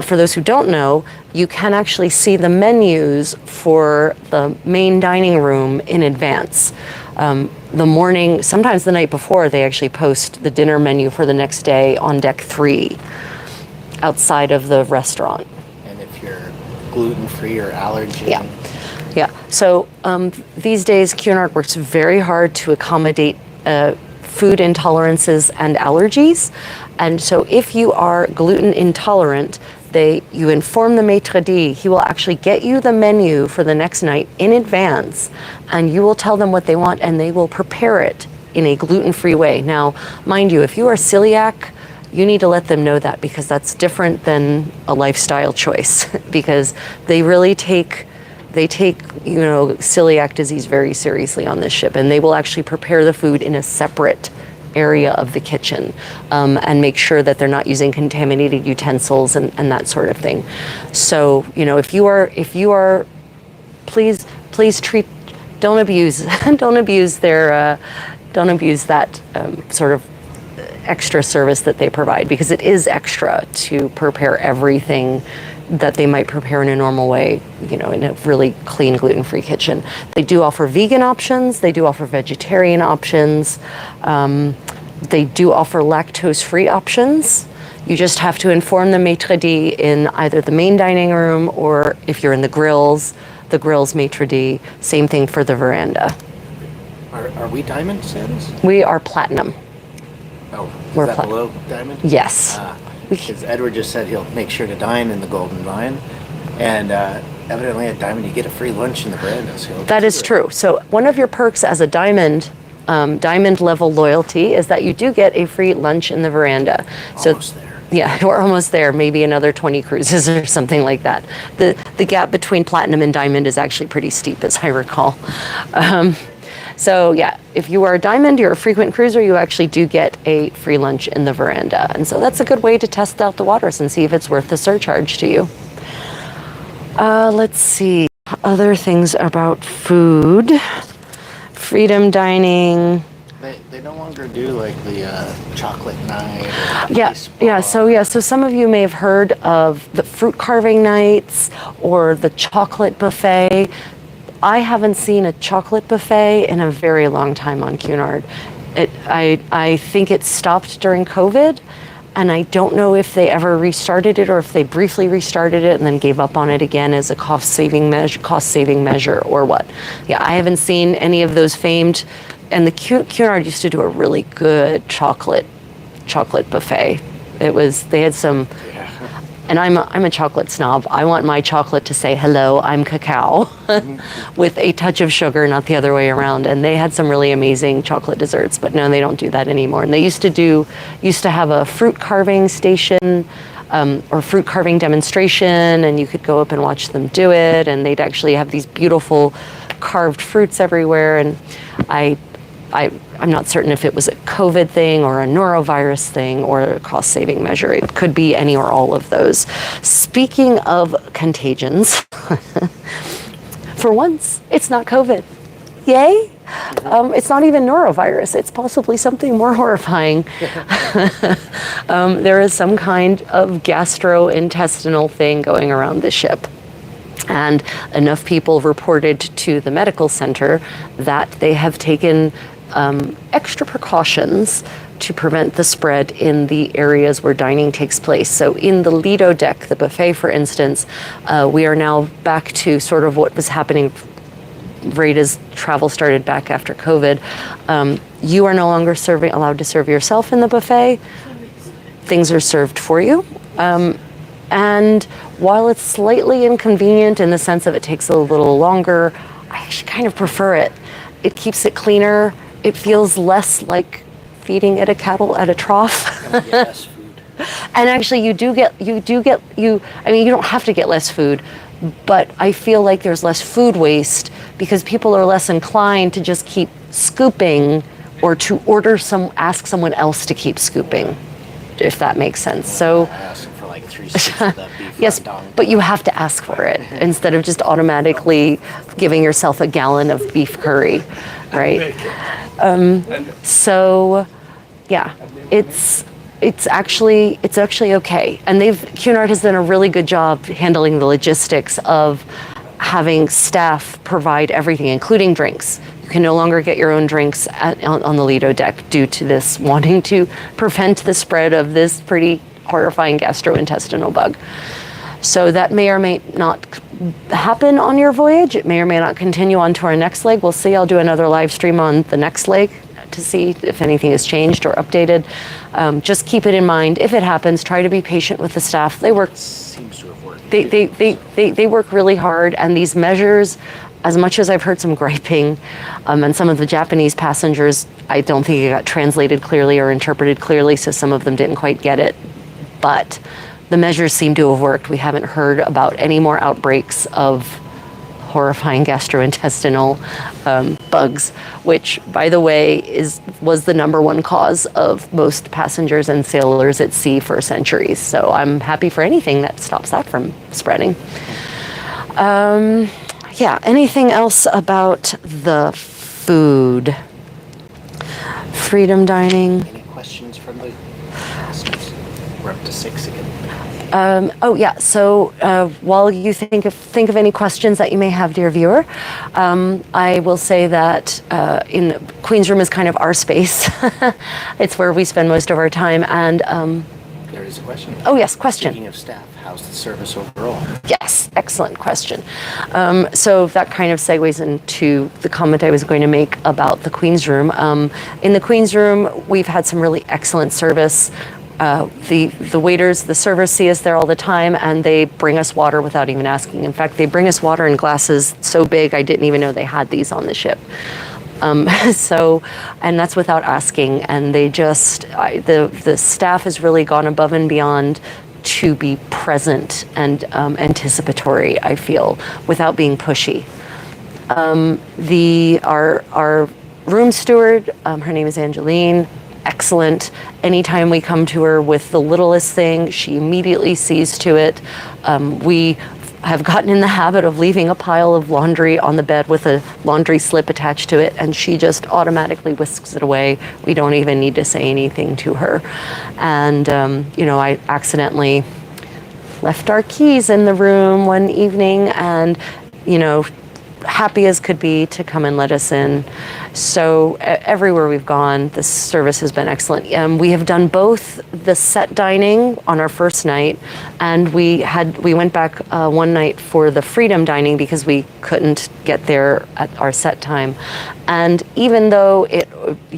For those who don't know, you can actually see the menus for the main dining room in advance. The morning, sometimes the night before, they actually post the dinner menu for the next day on deck 3 outside of the restaurant. And if you're gluten-free or allergen. Yeah. So these days, Cunard works very hard to accommodate food intolerances and allergies. And so if you are gluten intolerant, you inform the maitre d'. He will actually get you the menu for the next night in advance, and you will tell them what they want, and they will prepare it in a gluten-free way. Now, mind you, if you are celiac, you need to let them know that, because that's different than a lifestyle choice, because they really take celiac disease very seriously on this ship, and they will actually prepare the food in a separate area of the kitchen, and make sure that they're not using contaminated utensils and that sort of thing. So, if you are, please don't abuse that sort of extra service that they provide, because it is extra to prepare everything that they might prepare in a normal way, in a really clean, gluten-free kitchen. They do offer vegan options. They do offer vegetarian options. They do offer lactose-free options. You just have to inform the maitre d' in either the main dining room, or if you're in the grill's maitre d'. Same thing for the veranda. Are we diamond status? We are platinum. Oh, We're is that below diamond? Yes. Because Edward just said he'll make sure to dine in the Golden Lion, and evidently at Diamond you get a free lunch in the veranda. So that is true. So one of your perks as a diamond level loyalty is that you do get a free lunch in the veranda. Almost there. Yeah, we're almost there. Maybe another 20 cruises or something like that. The gap between platinum and diamond is actually pretty steep, as I recall. So yeah, if you are a diamond, you're a frequent cruiser, you actually do get a free lunch in the veranda. And so that's a good way to test out the waters and see if it's worth the surcharge to you. Let's see, other things about food. Freedom dining. They no longer do like the chocolate night. Or Yeah. So some of you may have heard of the fruit carving nights or the chocolate buffet. I haven't seen a chocolate buffet in a very long time on Cunard. I think it stopped during COVID, and I don't know if they ever restarted it or if they briefly restarted it and then gave up on it again as a cost-saving measure or what. Yeah, I haven't seen any of those famed, and the Cunard used to do a really good chocolate buffet. They had some. And I'm a chocolate snob. I want my chocolate to say, hello, I'm cacao, with a touch of sugar, not the other way around. And they had some really amazing chocolate desserts, but no, they don't do that anymore. And they used to have a fruit carving station or fruit carving demonstration, and you could go up and watch them do it, and they'd actually have these beautiful carved fruits everywhere. And I'm not certain if it was a COVID thing or a norovirus thing or a cost-saving measure. It could be any or all of those. Speaking of contagions, for once, it's not COVID. Yay! It's not even norovirus. It's possibly something more horrifying. There is some kind of gastrointestinal thing going around the ship. And enough people reported to the medical center that they have taken extra precautions to prevent the spread in the areas where dining takes place. So in the Lido deck, the buffet, for instance, we are now back to sort of what was happening right as travel started back after COVID. You are no longer allowed to serve yourself in the buffet. Things are served for you. And while it's slightly inconvenient in the sense of it takes a little longer, I actually kind of prefer it. It keeps it cleaner. It feels less like feeding at a cattle at a trough. Yes, food. And actually you don't have to get less food, but I feel like there's less food waste because people are less inclined to just keep scooping or to ask someone else to keep scooping, if that makes sense. So Asking for like 3 scoops of that beef yes, rendang. but you have to ask for it instead of just automatically giving yourself a gallon of beef curry, right? So, yeah, it's actually okay. And Cunard has done a really good job handling the logistics of having staff provide everything, including drinks. You can no longer get your own drinks on the Lido deck due to this wanting to prevent the spread of this pretty horrifying gastrointestinal bug. So that may or may not happen on your voyage. It may or may not continue on to our next leg. We'll see. I'll do another live stream on the next leg to see if anything has changed or updated. Just keep it in mind. If it happens, try to be patient with the staff. They work. Seems to have worked. They work really hard, and these measures, as much as I've heard some griping, and some of the Japanese passengers, I don't think it got translated clearly or interpreted clearly, so some of them didn't quite get it. But the measures seem to have worked. We haven't heard about any more outbreaks of horrifying gastrointestinal bugs, which, by the way, was the #1 cause of most passengers and sailors at sea for centuries. So I'm happy for anything that stops that from spreading. Yeah, anything else about the food? Freedom dining. Any questions from the listeners? We're up to 6 again. Oh yeah. So while you think of any questions that you may have, dear viewer, I will say that in Queen's Room is kind of our space. It's where we spend most of our time. And There is a question. oh yes, question. Speaking of staff, how's the service overall? Yes, excellent question. So that kind of segues into the comment I was going to make about the Queen's Room. In the Queen's Room, we've had some really excellent service. The waiters, the servers see us there all the time, and they bring us water without even asking. In fact, they bring us water in glasses so big I didn't even know they had these on the ship. And that's without asking. And they the staff has really gone above and beyond to be present and anticipatory, I feel, without being pushy. Our room steward, her name is Angeline, excellent. Anytime we come to her with the littlest thing, she immediately sees to it. We have gotten in the habit of leaving a pile of laundry on the bed with a laundry slip attached to it, and she just automatically whisks it away. We don't even need to say anything to her. And, I accidentally left our keys in the room one evening, and, happy as could be to come and let us in. So everywhere we've gone, the service has been excellent. We have done both the set dining on our first night, and we went back one night for the freedom dining because we couldn't get there at our set time. And even though it,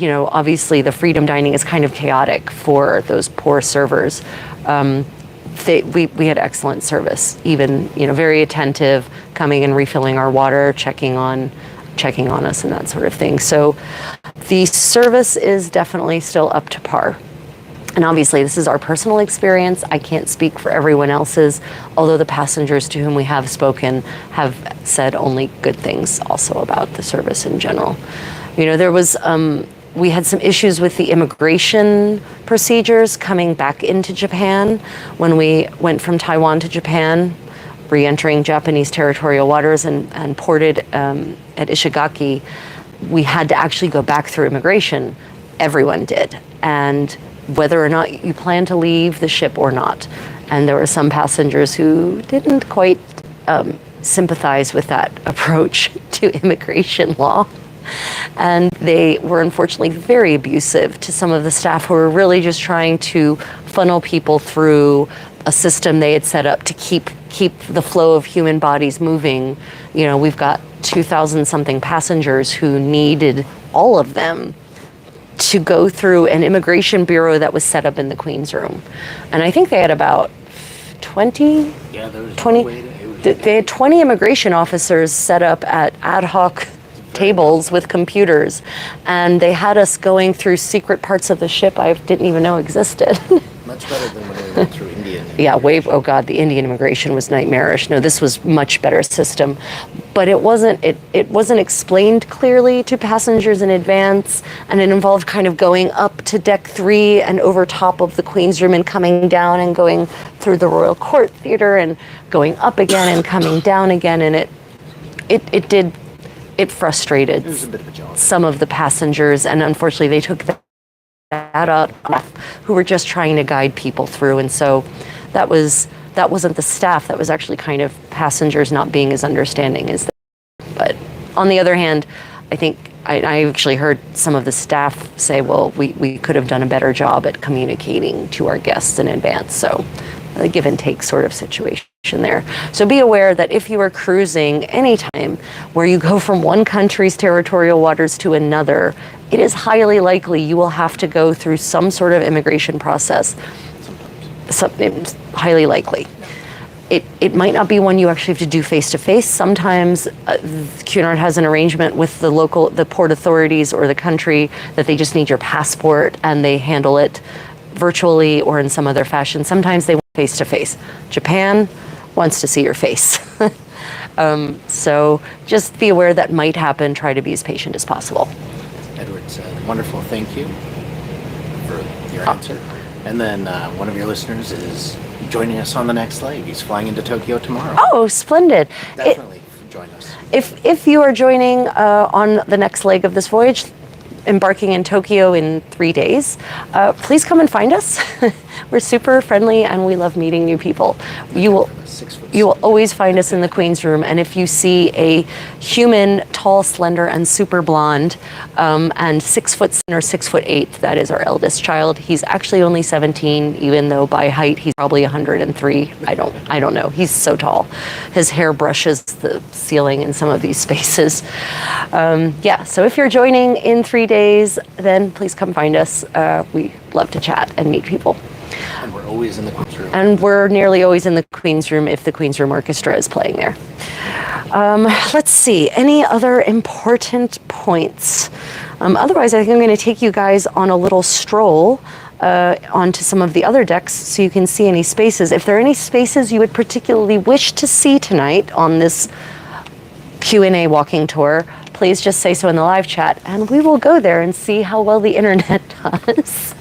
obviously the freedom dining is kind of chaotic for those poor servers, we had excellent service, even, very attentive, coming and refilling our water, checking on us and that sort of thing. So the service is definitely still up to par. And obviously, this is our personal experience. I can't speak for everyone else's, although the passengers to whom we have spoken have said only good things also about the service in general. You know, there was, we had some issues with the immigration procedures coming back into Japan when we went from Taiwan to Japan, re-entering Japanese territorial waters and ported at Ishigaki. We had to actually go back through immigration. Everyone did. And whether or not you plan to leave the ship or not. And there were some passengers who didn't quite sympathize with that approach to immigration law. And they were unfortunately very abusive to some of the staff who were really just trying to funnel people through a system they had set up to keep the flow of human bodies moving. You know, we've got 2,000 something passengers who needed all of them to go through an immigration bureau that was set up in the Queen's room. And I think they had about 20, Yeah, there was 20, no way to, they had 20 immigration officers set up at ad hoc tables with computers. And they had us going through secret parts of the ship I didn't even know existed. much better than when we went through India. Yeah, oh God, the Indian immigration was nightmarish. No, this was much better system, but it wasn't explained clearly to passengers in advance, and it involved kind of going up to deck 3 and over top of the Queen's room and coming down and going through the Royal Court Theatre and going up again and coming down again, and it frustrated It was a bit of a jaunt. some of the passengers, and unfortunately they took that out who were just trying to guide people through. And so that wasn't the staff, that was actually kind of passengers not being as understanding as they. But on the other hand, I think I actually heard some of the staff say, well, we could have done a better job at communicating to our guests in advance. So a give and take sort of situation there. So be aware that if you are cruising anytime where you go from one country's territorial waters to another, it is highly likely you will have to go through some sort of immigration process. It's highly likely. It might not be one you actually have to do face-to-face. Sometimes Cunard has an arrangement with the port authorities or the country that they just need your passport and they handle it virtually or in some other fashion. Sometimes they want face-to-face. Japan wants to see your face. So just be aware that might happen. Try to be as patient as possible. Edward said, wonderful, thank you for your answer. And then one of your listeners is joining us on the next leg. He's flying into Tokyo tomorrow. Oh, splendid. Definitely join us. If you are joining on the next leg of this voyage, embarking in Tokyo in 3 days, please come and find us. We're super friendly and we love meeting new people. You will always find us in the Queen's room, and if you see a human, tall, slender, and super blonde, and 6 foot 7 or 6 foot 8, that is our eldest child. He's actually only 17, even though by height he's probably 103. I don't know. He's so tall. His hair brushes the ceiling in some of these spaces. Yeah. So if you're joining in 3 days, then please come find us. We love to chat and meet people. And we're always in the Queen's room. And we're nearly always in the Queen's room if the Queen's Room Orchestra is playing there. Let's see, any other important points? Otherwise, I think I'm going to take you guys on a little stroll onto some of the other decks so you can see any spaces. If there are any spaces you would particularly wish to see tonight on this Q&A walking tour, please just say so in the live chat, and we will go there and see how well the internet does.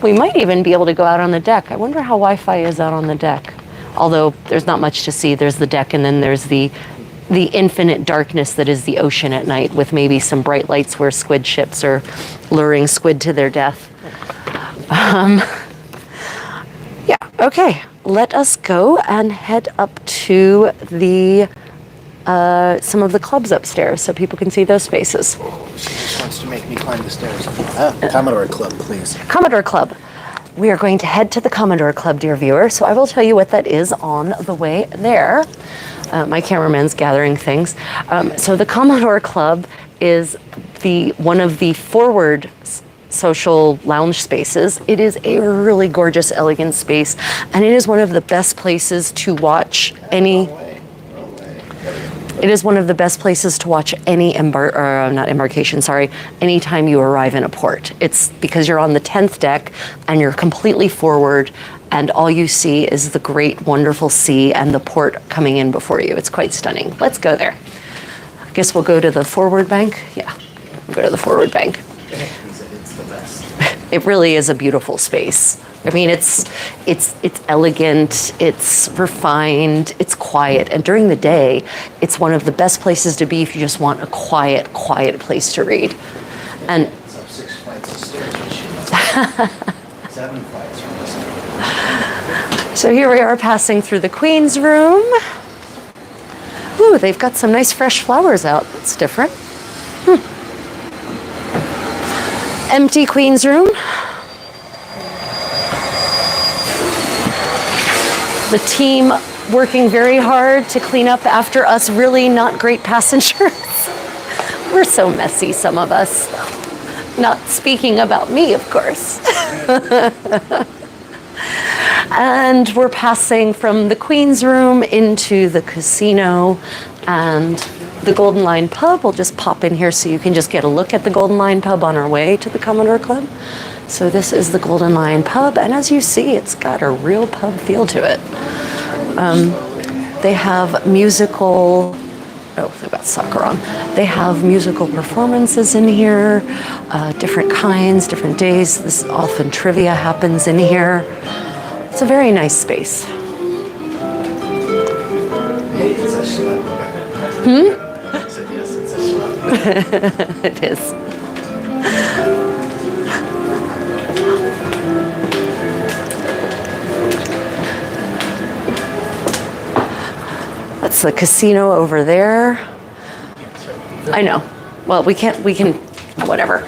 We might even be able to go out on the deck. I wonder how Wi-Fi is out on the deck. Although there's not much to see. There's the deck, and then there's the infinite darkness that is the ocean at night, with maybe some bright lights where squid ships are luring squid to their death. Yeah, okay. Let us go and head up to the some of the clubs upstairs so people can see those spaces. She just wants to make me climb the stairs. Commodore Club, please. Commodore Club. We are going to head to the Commodore Club, dear viewer. So I will tell you what that is on the way there. My cameraman's gathering things. So the Commodore Club is one of the forward social lounge spaces. It is a really gorgeous, elegant space, and it is one of the best places to watch any. It is one of the best places to watch any not embarkation, sorry, anytime you arrive in a port. It's because you're on the 10th deck and you're completely forward and all you see is the great, wonderful sea and the port coming in before you. It's quite stunning. Let's go there. I guess we'll go to the forward bank. Yeah, we'll go to the forward bank. It's the best. It really is a beautiful space. I mean, it's elegant, it's refined, it's quiet, and during the day, it's one of the best places to be if you just want a quiet place to read. And It's up 6 flights of stairs, which 7 flights from this. so here we are passing through the Queen's room. Ooh, they've got some nice fresh flowers out. That's different. Empty Queen's room. The team working very hard to clean up after us really not great passengers. We're so messy, some of us. Not speaking about me, of course. And we're passing from the Queen's room into the casino and the Golden Lion pub. We'll just pop in here so you can just get a look at the Golden Lion pub on our way to the Commodore Club. So this is the Golden Lion pub, and as you see, it's got a real pub feel to it. They have musical, they've got soccer on. They have musical performances in here, different kinds, different days. This often trivia happens in here. It's a very nice space. It's a schlep. I said yes, it's a schlep. It is. That's the casino over there. I know. Well, we can, whatever.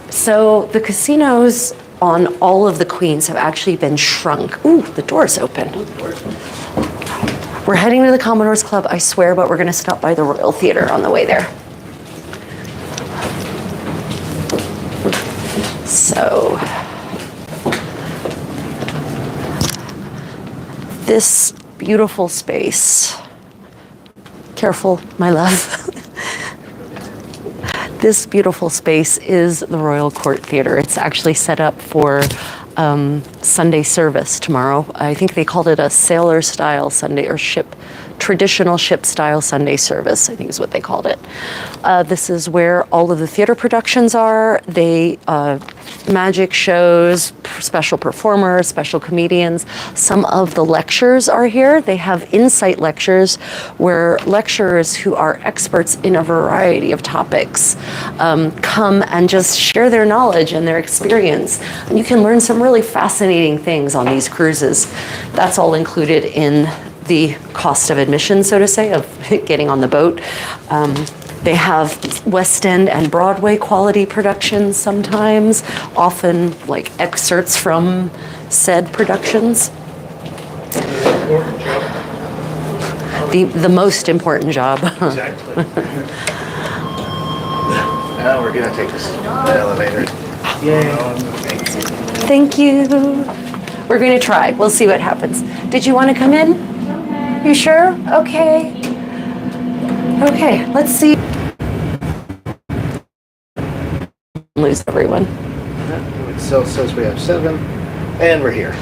So the casinos on all of the Queens have actually been shrunk. Ooh, the door's open. We're heading to the Commodore's Club, I swear, but we're gonna stop by the Royal Theatre on the way there. So, this beautiful space. Careful, my love. This beautiful space is the Royal Court Theatre. It's actually set up for Sunday service tomorrow. I think they called it a sailor-style Sunday or traditional ship-style Sunday service, I think is what they called it. This is where all of the theater productions are. Magic shows, special performers, special comedians. Some of the lectures are here. They have insight lectures where lecturers who are experts in a variety of topics come and just share their knowledge and their experience. And you can learn some really fascinating things on these cruises. That's all included in the cost of admission, so to say, of getting on the boat. They have West End and Broadway quality productions sometimes, often like excerpts from said productions. The most important job. Exactly. Now we're gonna take this elevator. Yay. Thank you. We're going to try. We'll see what happens. Did you want to come in? You sure? Okay. Okay, let's see. Lose everyone. It still says we have 7, and we're here.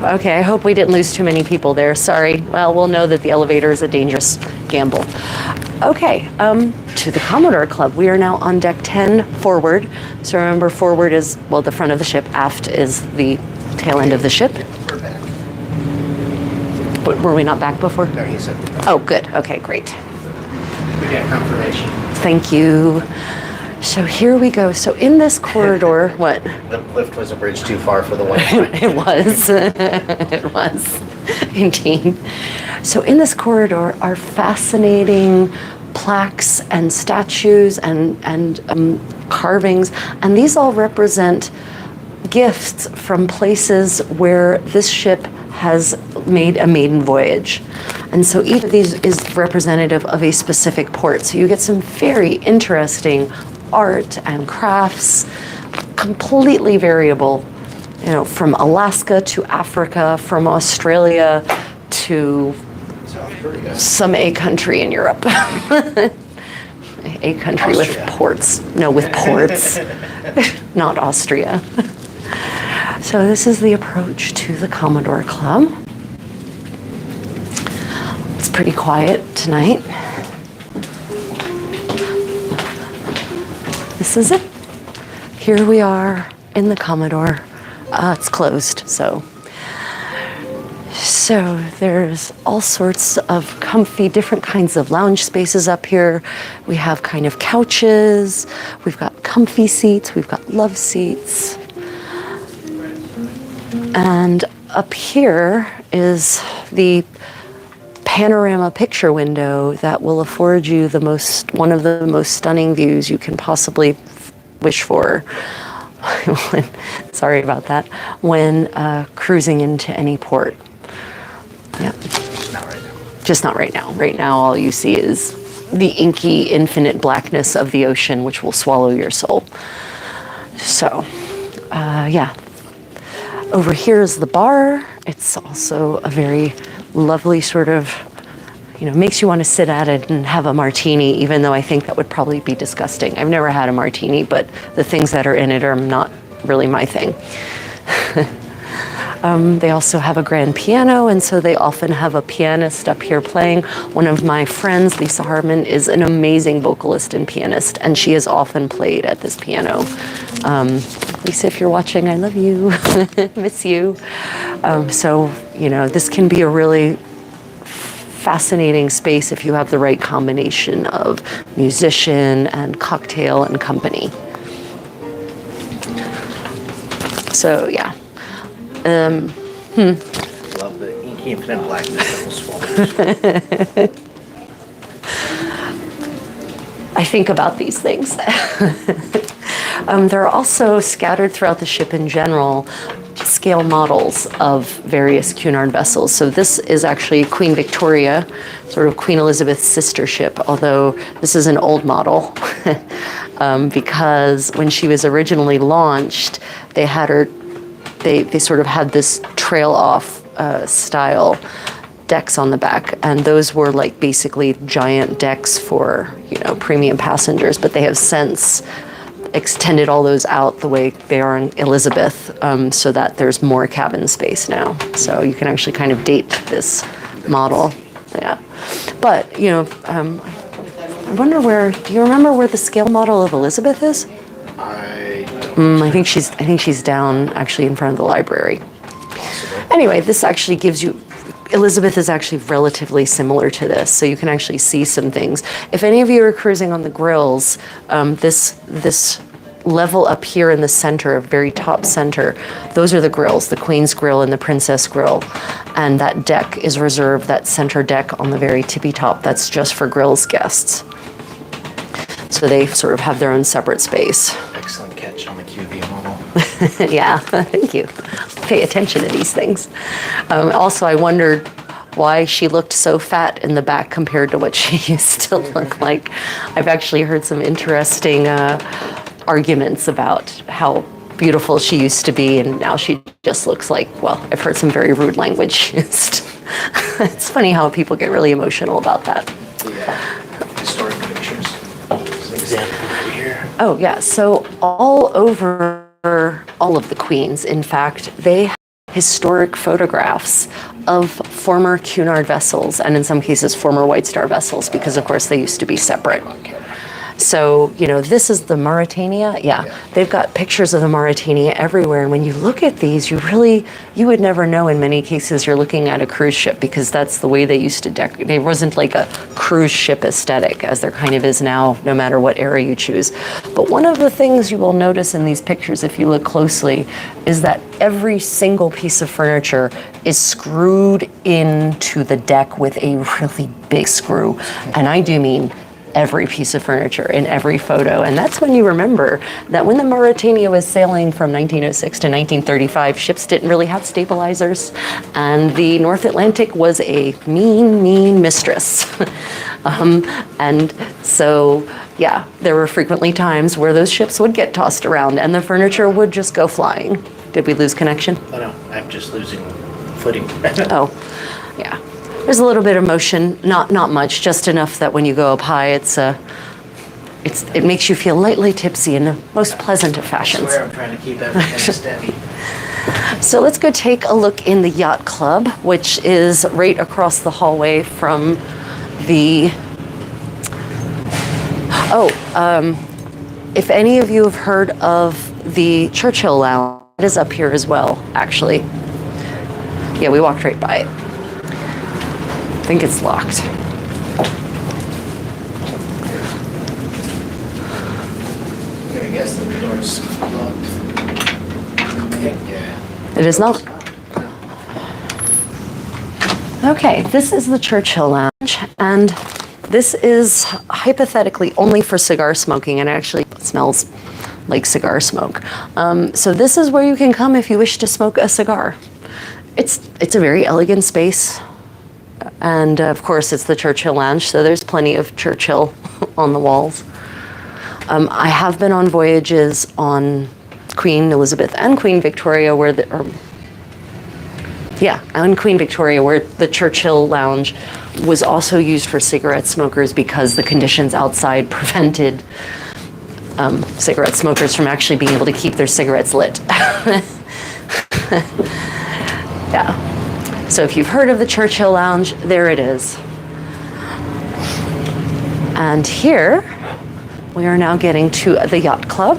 Okay, I hope we didn't lose too many people there. Sorry. Well, we'll know that the elevator is a dangerous gamble. Okay, to the Commodore Club. We are now on deck 10 forward. So remember, forward is, well, the front of the ship. Aft is the tail end of the ship. We're back. But were we not back before? No, he said we're back. Oh, good. Okay, great. We got confirmation. Thank you. So here we go. So in this corridor, what? The lift was a bridge too far for the one time. It was. It was, indeed. So in this corridor are fascinating plaques and statues and carvings, and these all represent gifts from places where this ship has made a maiden voyage. And so each of these is representative of a specific port. So you get some very interesting art and crafts, completely variable, you know, from Alaska to Africa, from Australia to South Korea. Some A country in Europe. A country with Austria. ports. No, with ports. Not Austria. So this is the approach to the Commodore Club. It's pretty quiet tonight. This is it. Here we are in the Commodore. It's closed, so there's all sorts of comfy, different kinds of lounge spaces up here. We have kind of couches. We've got comfy seats. We've got love seats. And up here is the panorama picture window that will afford you one of the most stunning views you can possibly wish for. Sorry about that. When cruising into any port. Yeah. Not right now. Just not right now. Right now, all you see is the inky, infinite blackness of the ocean, which will swallow your soul. So, yeah. Over here is the bar. It's also a very lovely sort of, makes you want to sit at it and have a martini, even though I think that would probably be disgusting. I've never had a martini, but the things that are in it are not really my thing. They also have a grand piano, and so they often have a pianist up here playing. One of my friends, Lisa Harmon, is an amazing vocalist and pianist, and she has often played at this piano. Lisa, if you're watching, I love you. Miss you. So, this can be a really fascinating space if you have the right combination of musician and cocktail and company. So, yeah. Love the inky infinite blackness that will swallow. I think about these things. There are also scattered throughout the ship in general scale models of various Cunard vessels. So this is actually Queen Victoria, sort of Queen Elizabeth's sister ship, although this is an old model because when she was originally launched, they had her. They sort of had this trail off style decks on the back, and those were like basically giant decks for premium passengers, but they have since extended all those out the way they are in Elizabeth, so that there's more cabin space now. So you can actually kind of date this model. Yeah, but I wonder do you remember where the scale model of Elizabeth is? I think she's down actually in front of the library. Anyway, this actually gives you, Elizabeth is actually relatively similar to this, so you can actually see some things. If any of you are cruising on the grills, this level up here in the center, very top center, those are the grills, the Queen's Grill and the Princess Grill. And that deck is reserved, that center deck on the very tippy top, that's just for grills guests. So they sort of have their own separate space. Excellent catch on the QV model. Yeah, thank you. Pay attention to these things. Also, I wondered why she looked so fat in the back compared to what she used to look like. I've actually heard some interesting arguments about how beautiful she used to be, and now she just looks like, well, I've heard some very rude language used. It's funny how people get really emotional about that. Historic pictures. There's an example right here. Oh, yeah. So all over all of the queens, in fact, they have historic photographs of former Cunard vessels, and in some cases former White Star vessels, because of course they used to be separate. So, this is the Mauritania. Yeah, they've got pictures of the Mauritania everywhere. And when you look at these, you would never know in many cases you're looking at a cruise ship, because that's the way they used to decorate. There wasn't like a cruise ship aesthetic as there kind of is now, no matter what era you choose. But one of the things you will notice in these pictures, if you look closely, is that every single piece of furniture is screwed into the deck with a really big screw. And I do mean every piece of furniture in every photo. And that's when you remember that when the Mauritania was sailing from 1906 to 1935, ships didn't really have stabilizers. And the North Atlantic was a mean, mean mistress. And so, yeah, there were frequently times where those ships would get tossed around and the furniture would just go flying. Did we lose connection? Oh no, I'm just losing footing. Oh, yeah. There's a little bit of motion, not much, just enough that when you go up high, it makes you feel lightly tipsy in the most pleasant of I fashions. swear I'm trying to keep everything steady. So let's go take a look in the yacht club, which is right across the hallway from the... if any of you have heard of the Churchill Lounge, it is up here as well, actually. Yeah, we walked right by it. I think it's locked. I guess the door's locked. Yeah. It is not. Okay, this is the Churchill Lounge, and this is hypothetically only for cigar smoking, and it actually smells like cigar smoke. So this is where you can come if you wish to smoke a cigar. It's a very elegant space, and of course it's the Churchill Lounge, so there's plenty of Churchill on the walls. I have been on voyages on Queen Elizabeth and Queen Victoria and Queen Victoria, where the Churchill Lounge was also used for cigarette smokers because the conditions outside prevented cigarette smokers from actually being able to keep their cigarettes lit. Yeah. So if you've heard of the Churchill Lounge, there it is. And here, we are now getting to the Yacht Club.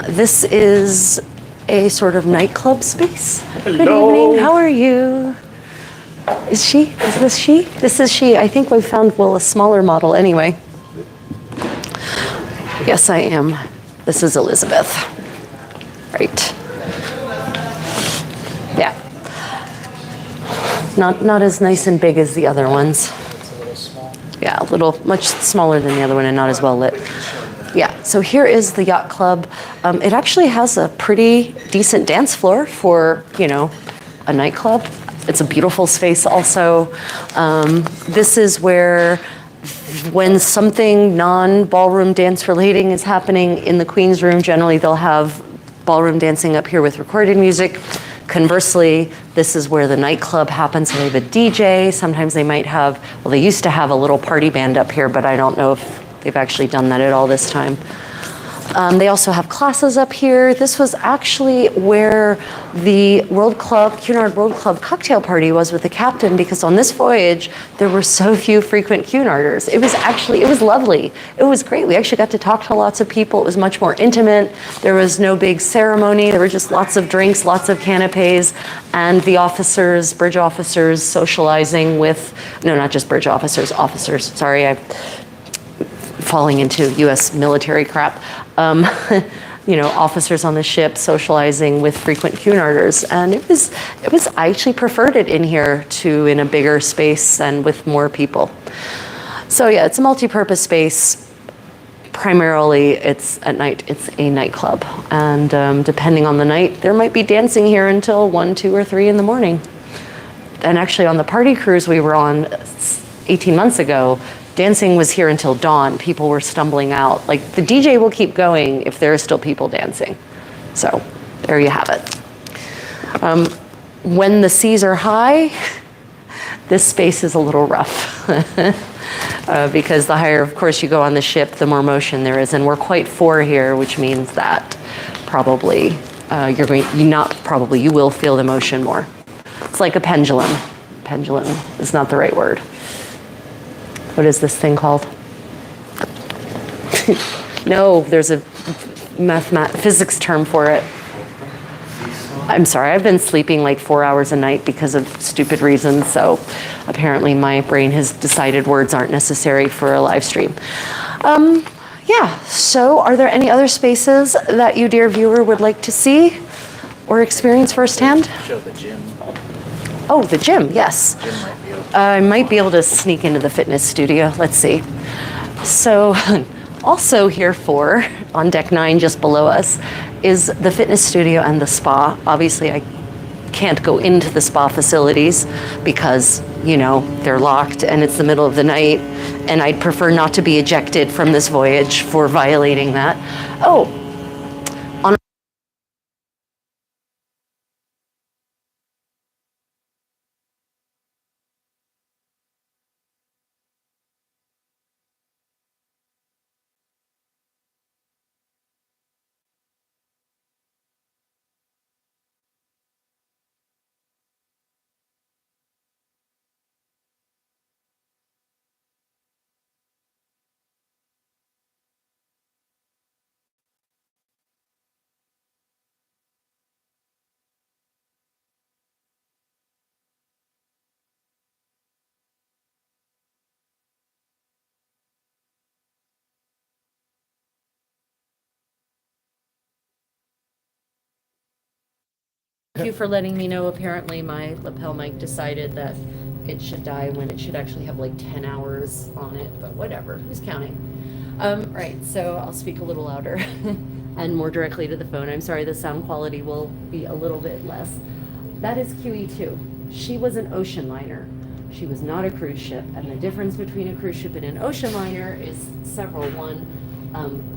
This is a sort of nightclub space. Hello. Good evening, how are you? Is this she? This is she. I think we found, a smaller model anyway. Yes, I am. This is Elizabeth. Right. Yeah. Not as nice and big as the other ones. It's a little small. Yeah, much smaller than the other one and not as well lit. Yeah, so here is the Yacht Club. It actually has a pretty decent dance floor for, a nightclub. It's a beautiful space also. This is where, when something non-ballroom dance relating is happening in the Queen's room, generally they'll have ballroom dancing up here with recorded music. Conversely, this is where the nightclub happens. So they have a DJ. Sometimes they might have, they used to have a little party band up here, but I don't know if they've actually done that at all this time. They also have classes up here. This was actually where the Cunard World Club cocktail party was with the captain, because on this voyage, there were so few frequent Cunarders. It was lovely. It was great. We actually got to talk to lots of people. It was much more intimate. There was no big ceremony. There were just lots of drinks, lots of canapes, and the bridge officers socializing with, no, not just bridge officers, sorry, I'm falling into U.S. military crap. Officers on the ship socializing with frequent Cunarders, and I actually preferred it in here in a bigger space and with more people. So yeah, it's a multi-purpose space. Primarily, at night, it's a nightclub, and depending on the night, there might be dancing here until 1, 2, or 3 in the morning. And actually, on the party cruise we were on 18 months ago, dancing was here until dawn. People were stumbling out. Like, the DJ will keep going if there are still people dancing. So there you have it. When the seas are high, this space is a little rough. Because the higher, of course, you go on the ship, the more motion there is. And we're quite fore here, which means that probably you will feel the motion more. It's like a pendulum. Pendulum is not the right word. What is this thing called? No, there's a physics term for it. I'm sorry, I've been sleeping like 4 hours a night because of stupid reasons, so apparently my brain has decided words aren't necessary for a live stream. Yeah, so are there any other spaces that you, dear viewer, would like to see or experience firsthand? Show the gym. Oh, the gym, yes. Gym might be open. I might be able to sneak into the fitness studio. Let's see. So also here on deck 9, just below us, is the fitness studio and the spa. Obviously, I can't go into the spa facilities because, they're locked and it's the middle of the night, and I'd prefer not to be ejected from this voyage for violating that. Oh, you for letting me know. Apparently my lapel mic decided that it should die when it should actually have like 10 hours on it, but whatever, who's counting? Right, so I'll speak a little louder and more directly to the phone. I'm sorry, the sound quality will be a little bit less. That is QE2. She was an ocean liner. She was not a cruise ship, and the difference between a cruise ship and an ocean liner is several. One,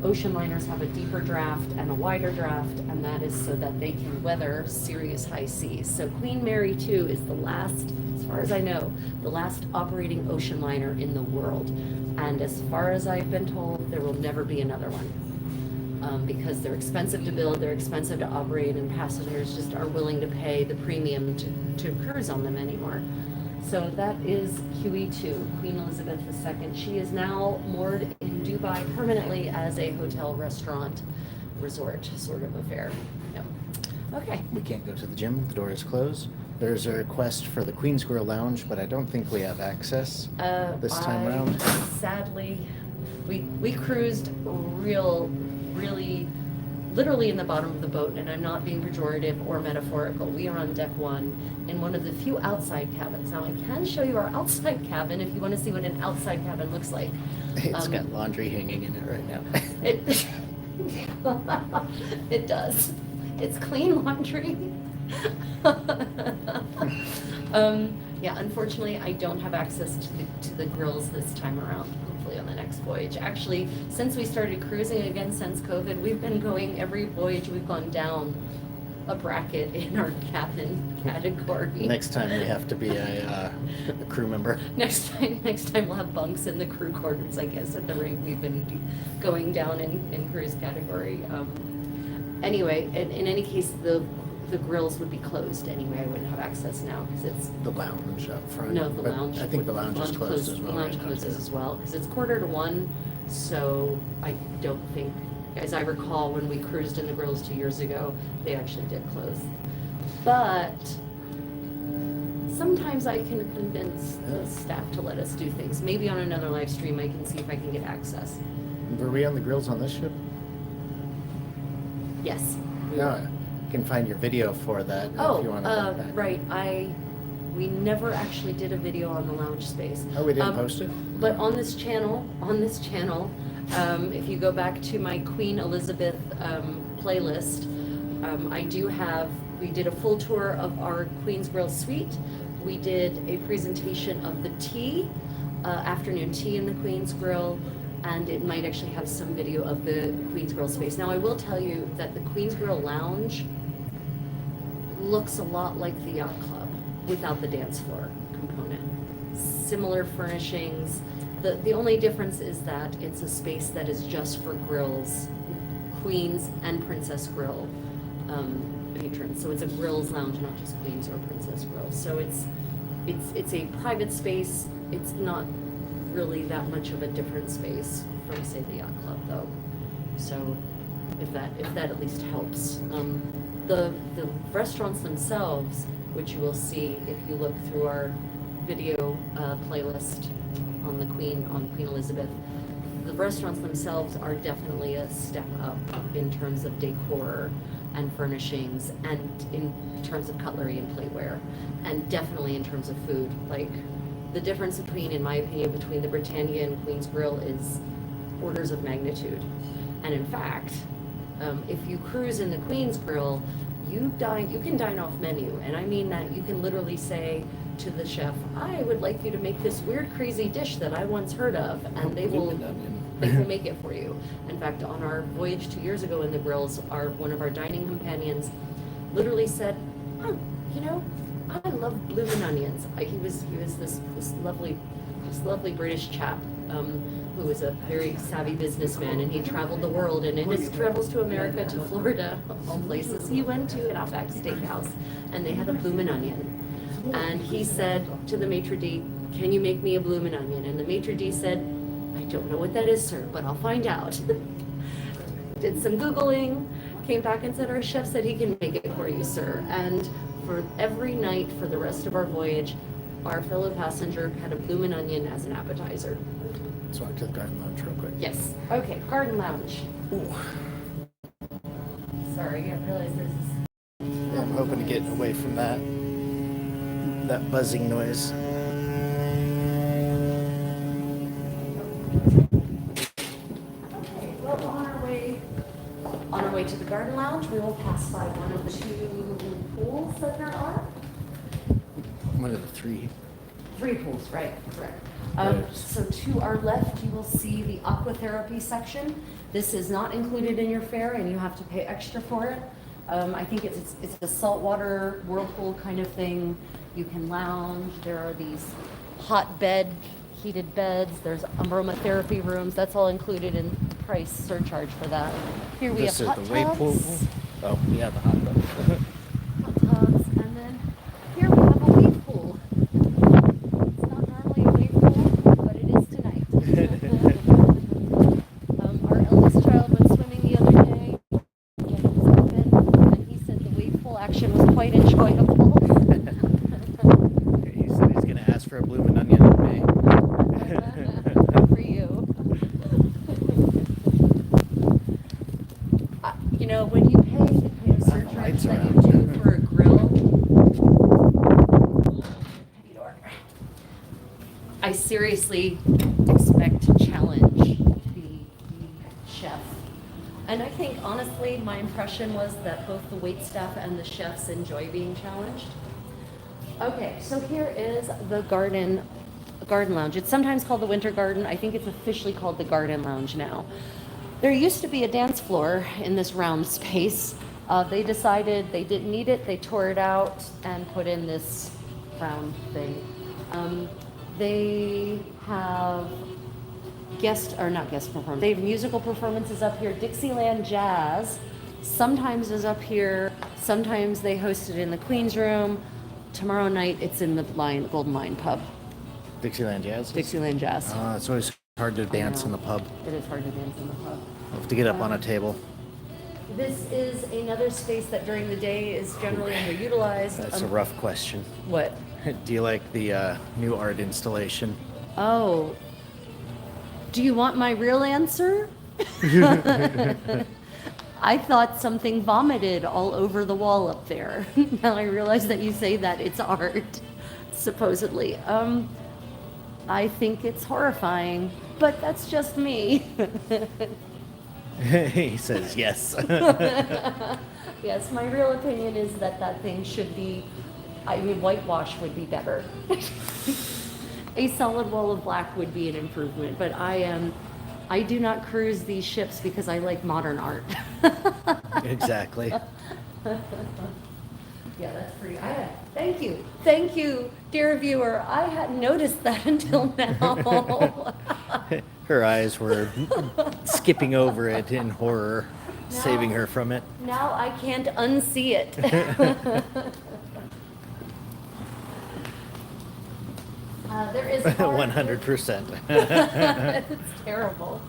ocean liners have a deeper draft and a wider draft, and that is so that they can weather serious high seas. So Queen Mary II is the last, as far as I know, the last operating ocean liner in the world. And as far as I've been told, there will never be another one. Because they're expensive to build, they're expensive to operate, and passengers just are willing to pay the premium to cruise on them anymore. So that is QE2, Queen Elizabeth II. She is now moored in Dubai permanently as a hotel, restaurant, resort sort of affair. No. Okay. We can't go to the gym. The door is closed. There's a request for the Queen's Grill Lounge, but I don't think we have access this time around. Sadly, we cruised really, literally in the bottom of the boat, and I'm not being pejorative or metaphorical. We are on deck one in one of the few outside cabins. Now, I can show you our outside cabin if you want to see what an outside cabin looks like. It's got laundry hanging in it right now. It does. It's clean laundry. Yeah, unfortunately, I don't have access to the grills this time around. Hopefully on the next voyage. Actually, since we started cruising again since COVID, we've been going every voyage. We've gone down a bracket in our cabin category. Next time we have to be a crew member. Next time we'll have bunks in the crew quarters, I guess, at the rate we've been going down in cruise category. Anyway, in any case, the grills would be closed anyway. I wouldn't have access now because it's The lounge up front. no, the But lounge. I think the lounge is closed as well. The lounge right now, closes too. as well because it's 1:45. So I don't think, as I recall, when we cruised in the grills 2 years ago, they actually did close. But sometimes I can convince the staff to let us do things. Maybe on another live stream, I can see if I can get access. Were we on the grills on this ship? Yes. No. You can find your video for that if you want to look back. Right. We never actually did a video on the lounge space. Oh, we didn't post it? But on this channel, if you go back to my Queen Elizabeth playlist, we did a full tour of our Queen's Grill suite. We did a presentation of the tea, afternoon tea in the Queen's Grill, and it might actually have some video of the Queen's Grill space. Now, I will tell you that the Queen's Grill lounge looks a lot like the yacht club without the dance floor component. Similar furnishings. The only difference is that it's a space that is just for grills, Queen's and Princess Grill patrons. So it's a grills lounge, not just Queen's or Princess Grill. So it's a private space. It's not really that much of a different space from, say, the yacht club, though. So if that at least helps. The restaurants themselves, which you will see if you look through our video playlist on Queen Elizabeth, the restaurants themselves are definitely a step up in terms of decor and furnishings, and in terms of cutlery and plateware, and definitely in terms of food. Like, the difference in my opinion, between the Britannia and Queen's Grill is orders of magnitude. And in fact, if you cruise in the Queen's Grill, you can dine off menu. And I mean that you can literally say to the chef, I would like you to make this weird, crazy dish that I once heard of, and they will make it for you. In fact, on our voyage 2 years ago in the grills, one of our dining companions literally said, oh, I love bloomin' onions. He was this lovely British chap who was a very savvy businessman, and he traveled the world, and in his travels to America, to Florida, all places, he went to an Outback Steakhouse, and they had a bloomin' onion. And he said to the maitre d', can you make me a bloomin' onion? And the maitre d' said, I don't know what that is, sir, but I'll find out. Did some Googling, came back and said, our chef said he can make it for you, sir. And for every night for the rest of our voyage, our fellow passenger had a bloomin' onion as an appetizer. Let's walk to the garden lounge real quick. Yes. Okay, garden lounge. Ooh. Sorry, I realize this is... Yeah, hoping to get away from that buzzing noise. Okay, well, on our way to the garden lounge, we will pass by one of the 2 pools that there are. One of the 3. 3 pools, right, correct. Right. So to our left, you will see the aquatherapy section. This is not included in your fare, and you have to pay extra for it. I think it's a saltwater whirlpool kind of thing. You can lounge. There are these heated beds. There's aromatherapy rooms. That's all included in the price surcharge for that. Here we This have is hot the wave pool. tubs. Oh, yeah, the hot tub. Hot tubs, and then here we have a wave pool. It's not normally a wave pool, but it is tonight. Our eldest child went swimming the other day. He was open, and he said the wave pool action was quite enjoyable. He said he's going to ask for a bloomin' onion in May. Good for you. You know, when you pay the kind of surcharge lights that are you on. do for a grill, I seriously expect to challenge the chef. And I think, honestly, my impression was that both the waitstaff and the chefs enjoy being challenged. Okay, so here is the garden lounge. It's sometimes called the Winter Garden. I think it's officially called the Garden Lounge now. There used to be a dance floor in this round space. They decided they didn't need it. They tore it out and put in this round thing. They have not guest performance. They have musical performances up here. Dixieland Jazz sometimes is up here. Sometimes they host it in the Queen's Room. Tomorrow night it's in the Golden Lion pub. Dixieland Jazz? Dixieland Jazz. It's always hard to dance in the pub. It is hard to dance in the pub. You have to get up on a table. This is another space that during the day is generally underutilized. That's a rough question. What? Do you like the new art installation? Oh. Do you want my real answer? I thought something vomited all over the wall up there. Now I realize that you say that it's art, supposedly. I think it's horrifying, but that's just me. He says yes. Yes, my real opinion is that thing should be, whitewash would be better. A solid wall of black would be an improvement, but I do not cruise these ships because I like modern art. Exactly. Yeah, that's pretty. Thank you, dear viewer. I hadn't noticed that until now. Her eyes were skipping over it in horror, saving her from it. Now I can't unsee it. There is a bar 100%. It's terrible.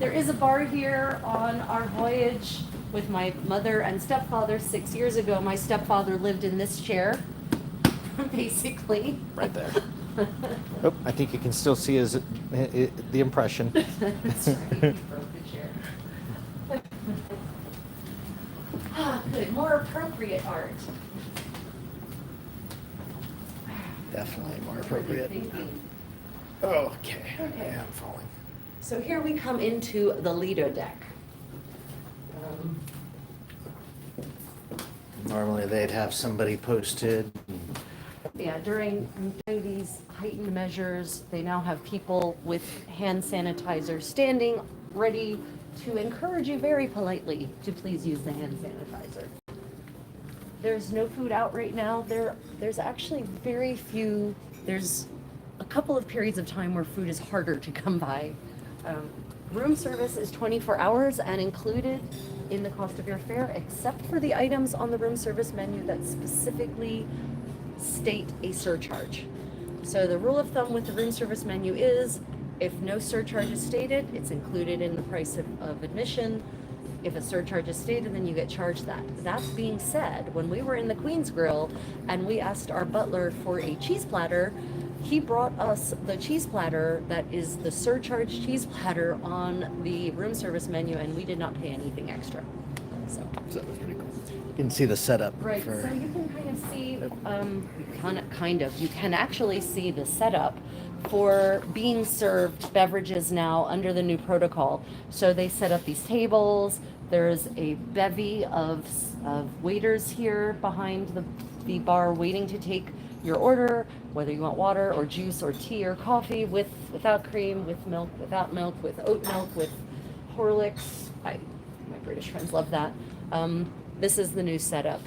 There is a bar here on our voyage with my mother and stepfather 6 years ago. My stepfather lived in this chair, basically. Right there. Oh, I think you can still see the impression. That's right. He broke the chair. Good. More appropriate art. Definitely more appropriate. Thinking. Oh, okay. Okay. Yeah, I'm falling. So here we come into the Lido deck. Normally they'd have somebody posted. Yeah, during these heightened measures, they now have people with hand sanitizer standing ready to encourage you very politely to please use the hand sanitizer. There's no food out right now. There's actually very few. There's a couple of periods of time where food is harder to come by. Room service is 24 hours and included in the cost of your fare, except for the items on the room service menu that specifically state a surcharge. So the rule of thumb with the room service menu is if no surcharge is stated, it's included in the price of admission. If a surcharge is stated, then you get charged that. That being said, when we were in the Queen's Grill and we asked our butler for a cheese platter, he brought us the cheese platter that is the surcharge cheese platter on the room service menu, and we did not pay anything extra. So that's pretty cool. You can see the setup. Right, For, so you can kind of see, you can actually see the setup for being served beverages now under the new protocol. So they set up these tables. There's a bevy of waiters here behind the bar waiting to take your order, whether you want water or juice or tea or coffee, without cream, with milk, without milk, with oat milk, with Horlicks. My British friends love that. This is the new setup.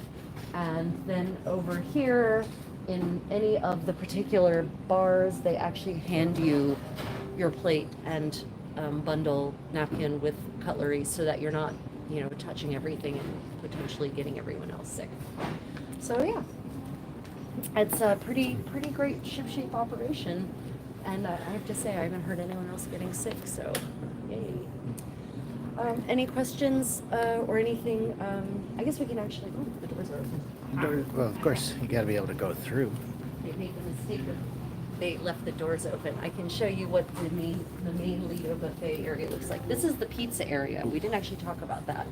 And then over here, in any of the particular bars, they actually hand you your plate and bundle napkin with cutlery so that you're not, touching everything and potentially getting everyone else sick. So yeah, it's a pretty great ship-shape operation. And I have to say, I haven't heard anyone else getting sick, so yay. Any questions or anything? I guess we can actually. Oh, the doors are open. well, of course, you got to be able to go through. They made the mistake of they left the doors open. I can show you what the main Lido buffet area looks like. This is the pizza area. We didn't actually talk about that.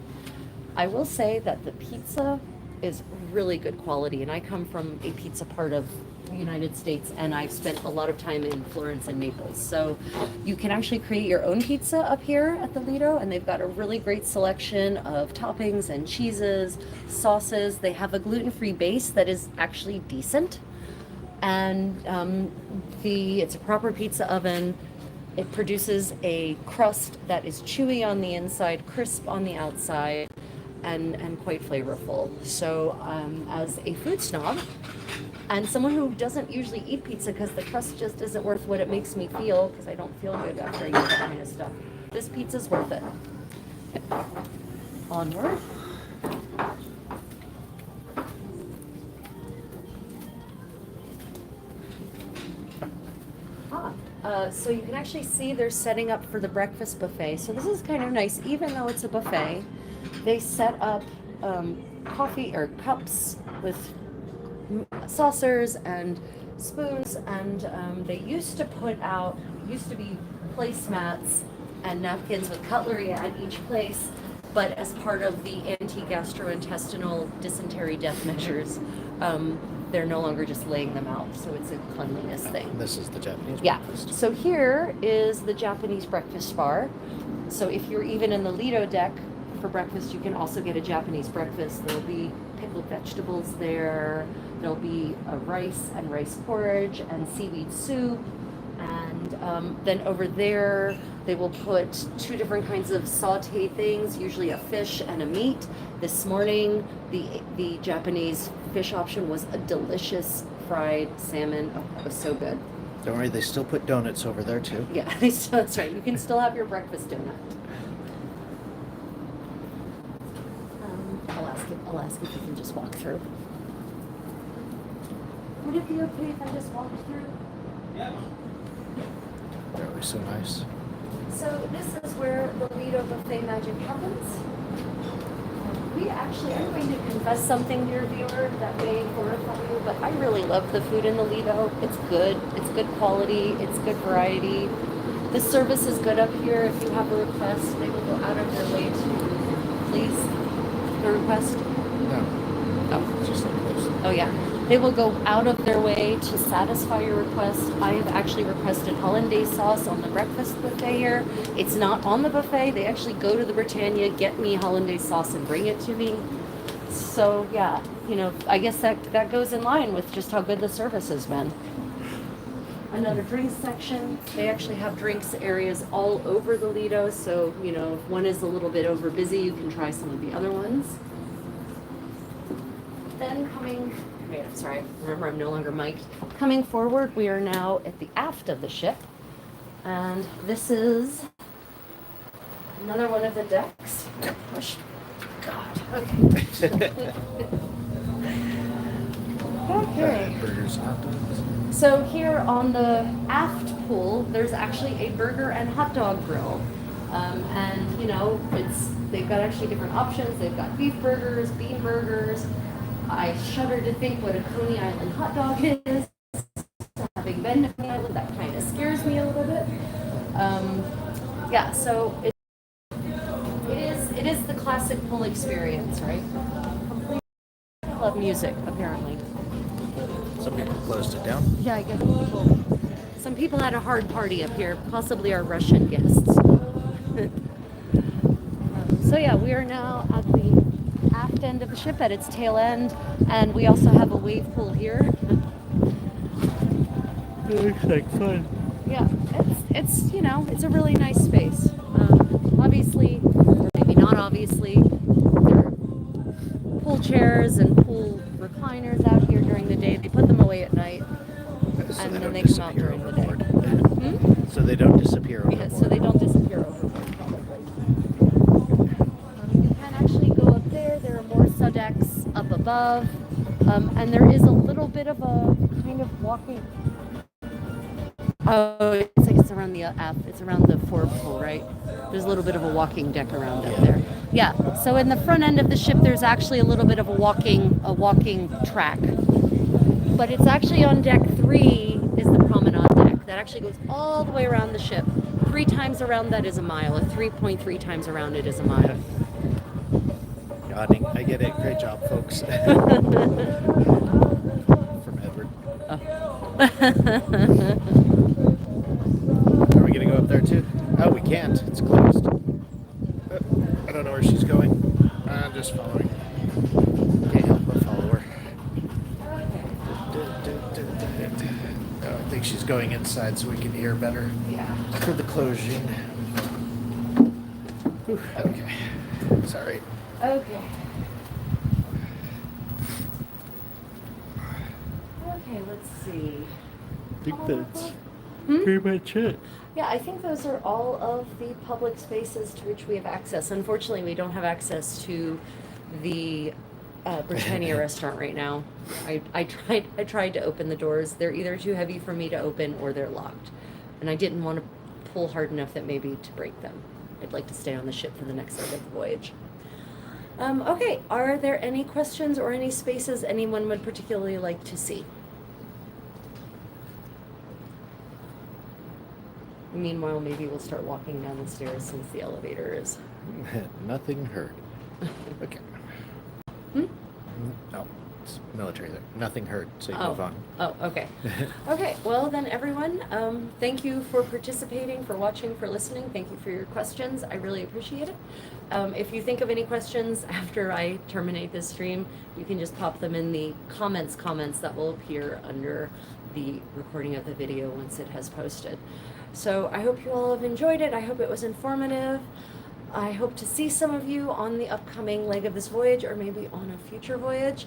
I will say that the pizza is really good quality, and I come from a pizza part of the United States, and I've spent a lot of time in Florence and Naples. So you can actually create your own pizza up here at the Lido, and they've got a really great selection of toppings and cheeses, sauces. They have a gluten-free base that is actually decent, and it's a proper pizza oven. It produces a crust that is chewy on the inside, crisp on the outside, and quite flavorful. So as a food snob, and someone who doesn't usually eat pizza because the crust just isn't worth what it makes me feel, because I don't feel good after I eat that kind of stuff, this pizza's worth it. Onward. So you can actually see they're setting up for the breakfast buffet. So this is kind of nice, even though it's a buffet. They set up coffee or cups with saucers and spoons, and they used to be placemats and napkins with cutlery at each place, but as part of the anti-gastrointestinal dysentery death measures, they're no longer just laying them out, so it's a cleanliness thing. This is the Japanese breakfast. So here is the Japanese breakfast bar. So if you're even in the Lido deck for breakfast, you can also get a Japanese breakfast. There'll be pickled vegetables there. There'll be a rice and rice porridge and seaweed soup. And then over there, they will put two different kinds of sauté things, usually a fish and a meat. This morning, the Japanese fish option was a delicious fried salmon. Oh, it was so good. Don't worry, they still put donuts over there too. Yeah, that's right. You can still have your breakfast donut. I'll ask if you can just walk through. Would it be okay if I just walked through? Yeah. That was so nice. So this is where the Lido buffet magic happens. I'm going to confess something to your viewer that may horrify you, but I really love the food in the Lido. It's good quality, it's good variety. The service is good up here. If you have a request, they will go out of their way to please the request. No. Oh. It's just like close. Oh yeah. They will go out of their way to satisfy your request. I have actually requested hollandaise sauce on the breakfast buffet here. It's not on the buffet. They actually go to the Britannia, get me hollandaise sauce, and bring it to me. So yeah, I guess that goes in line with just how good the service has been. Another drinks section. They actually have drinks areas all over the Lido. So, if one is a little bit over busy, you can try some of the other ones. Then remember I'm no longer mic'd. Coming forward, we are now at the aft of the ship. And this is another one of the decks. Push. God, okay. Okay. Burgers, hot dogs. So here on the aft pool, there's actually a burger and hot dog grill. They've got actually different options. They've got beef burgers, bean burgers. I shudder to think what a Coney Island hot dog is. Having been to Coney Island, that kind of scares me a little bit. So it is the classic full experience, right? Complete club music, apparently. Some people closed it down. Yeah, I guess some people had a hard party up here, possibly our Russian guests. So yeah, we are now at the aft end of the ship, at its tail end, and we also have a wave pool here. It looks like fun. Yeah, it's you know, it's a really nice space. Obviously, or maybe not obviously, there are pool chairs and pool recliners out here during the day. They put them away at night, and then they come out during the day. So they don't disappear overboard. Yeah, so they don't disappear overboard, probably. You can actually go up there. There are more decks up above, and there is a little bit of a kind of walking. Oh, it's like it's around the aft. It's around the fore pool, right? There's a little bit of a walking deck around up there. Yeah. So in the front end of the ship, there's actually a little bit of a walking track. But it's actually on deck 3 is the promenade deck that actually goes all the way around the ship. 3 times around that is a mile. 3.3 times around it is a mile. Yawning. I get it. Great job, folks. From Edward. Are we gonna go up there too? Oh, we can't. It's closed. I don't know where she's going. I'm just following. Can't help but follow her. Oh, I think she's going inside so we can hear better. Yeah. For the closing. Whew, okay. Sorry. Okay. Okay, let's see. I think that's pretty much it. Yeah, I think those are all of the public spaces to which we have access. Unfortunately, we don't have access to the Britannia restaurant right now. I tried to open the doors. They're either too heavy for me to open or they're locked. And I didn't want to pull hard enough that maybe to break them. I'd like to stay on the ship for the next leg of the voyage. Okay, are there any questions or any spaces anyone would particularly like to see? Meanwhile, maybe we'll start walking down the stairs since the elevator is. Nothing heard. Okay. Oh, it's military there. Nothing heard, so you move on. Oh, okay. Okay, well then everyone, thank you for participating, for watching, for listening. Thank you for your questions. I really appreciate it. If you think of any questions after I terminate this stream, you can just pop them in the comments that will appear under the recording of the video once it has posted. So I hope you all have enjoyed it. I hope it was informative. I hope to see some of you on the upcoming leg of this voyage or maybe on a future voyage.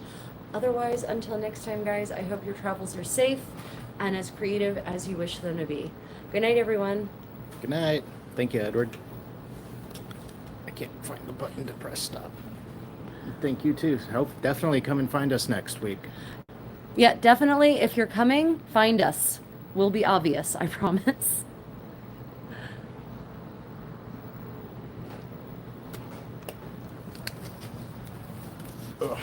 Otherwise, until next time, guys, I hope your travels are safe and as creative as you wish them to be. Good night, everyone. Good night. Thank you, Edward. I can't find the button to press stop. Thank you, too. Hope definitely come and find us next week. Yeah, definitely. If you're coming, find us. We'll be obvious, I promise. Ugh.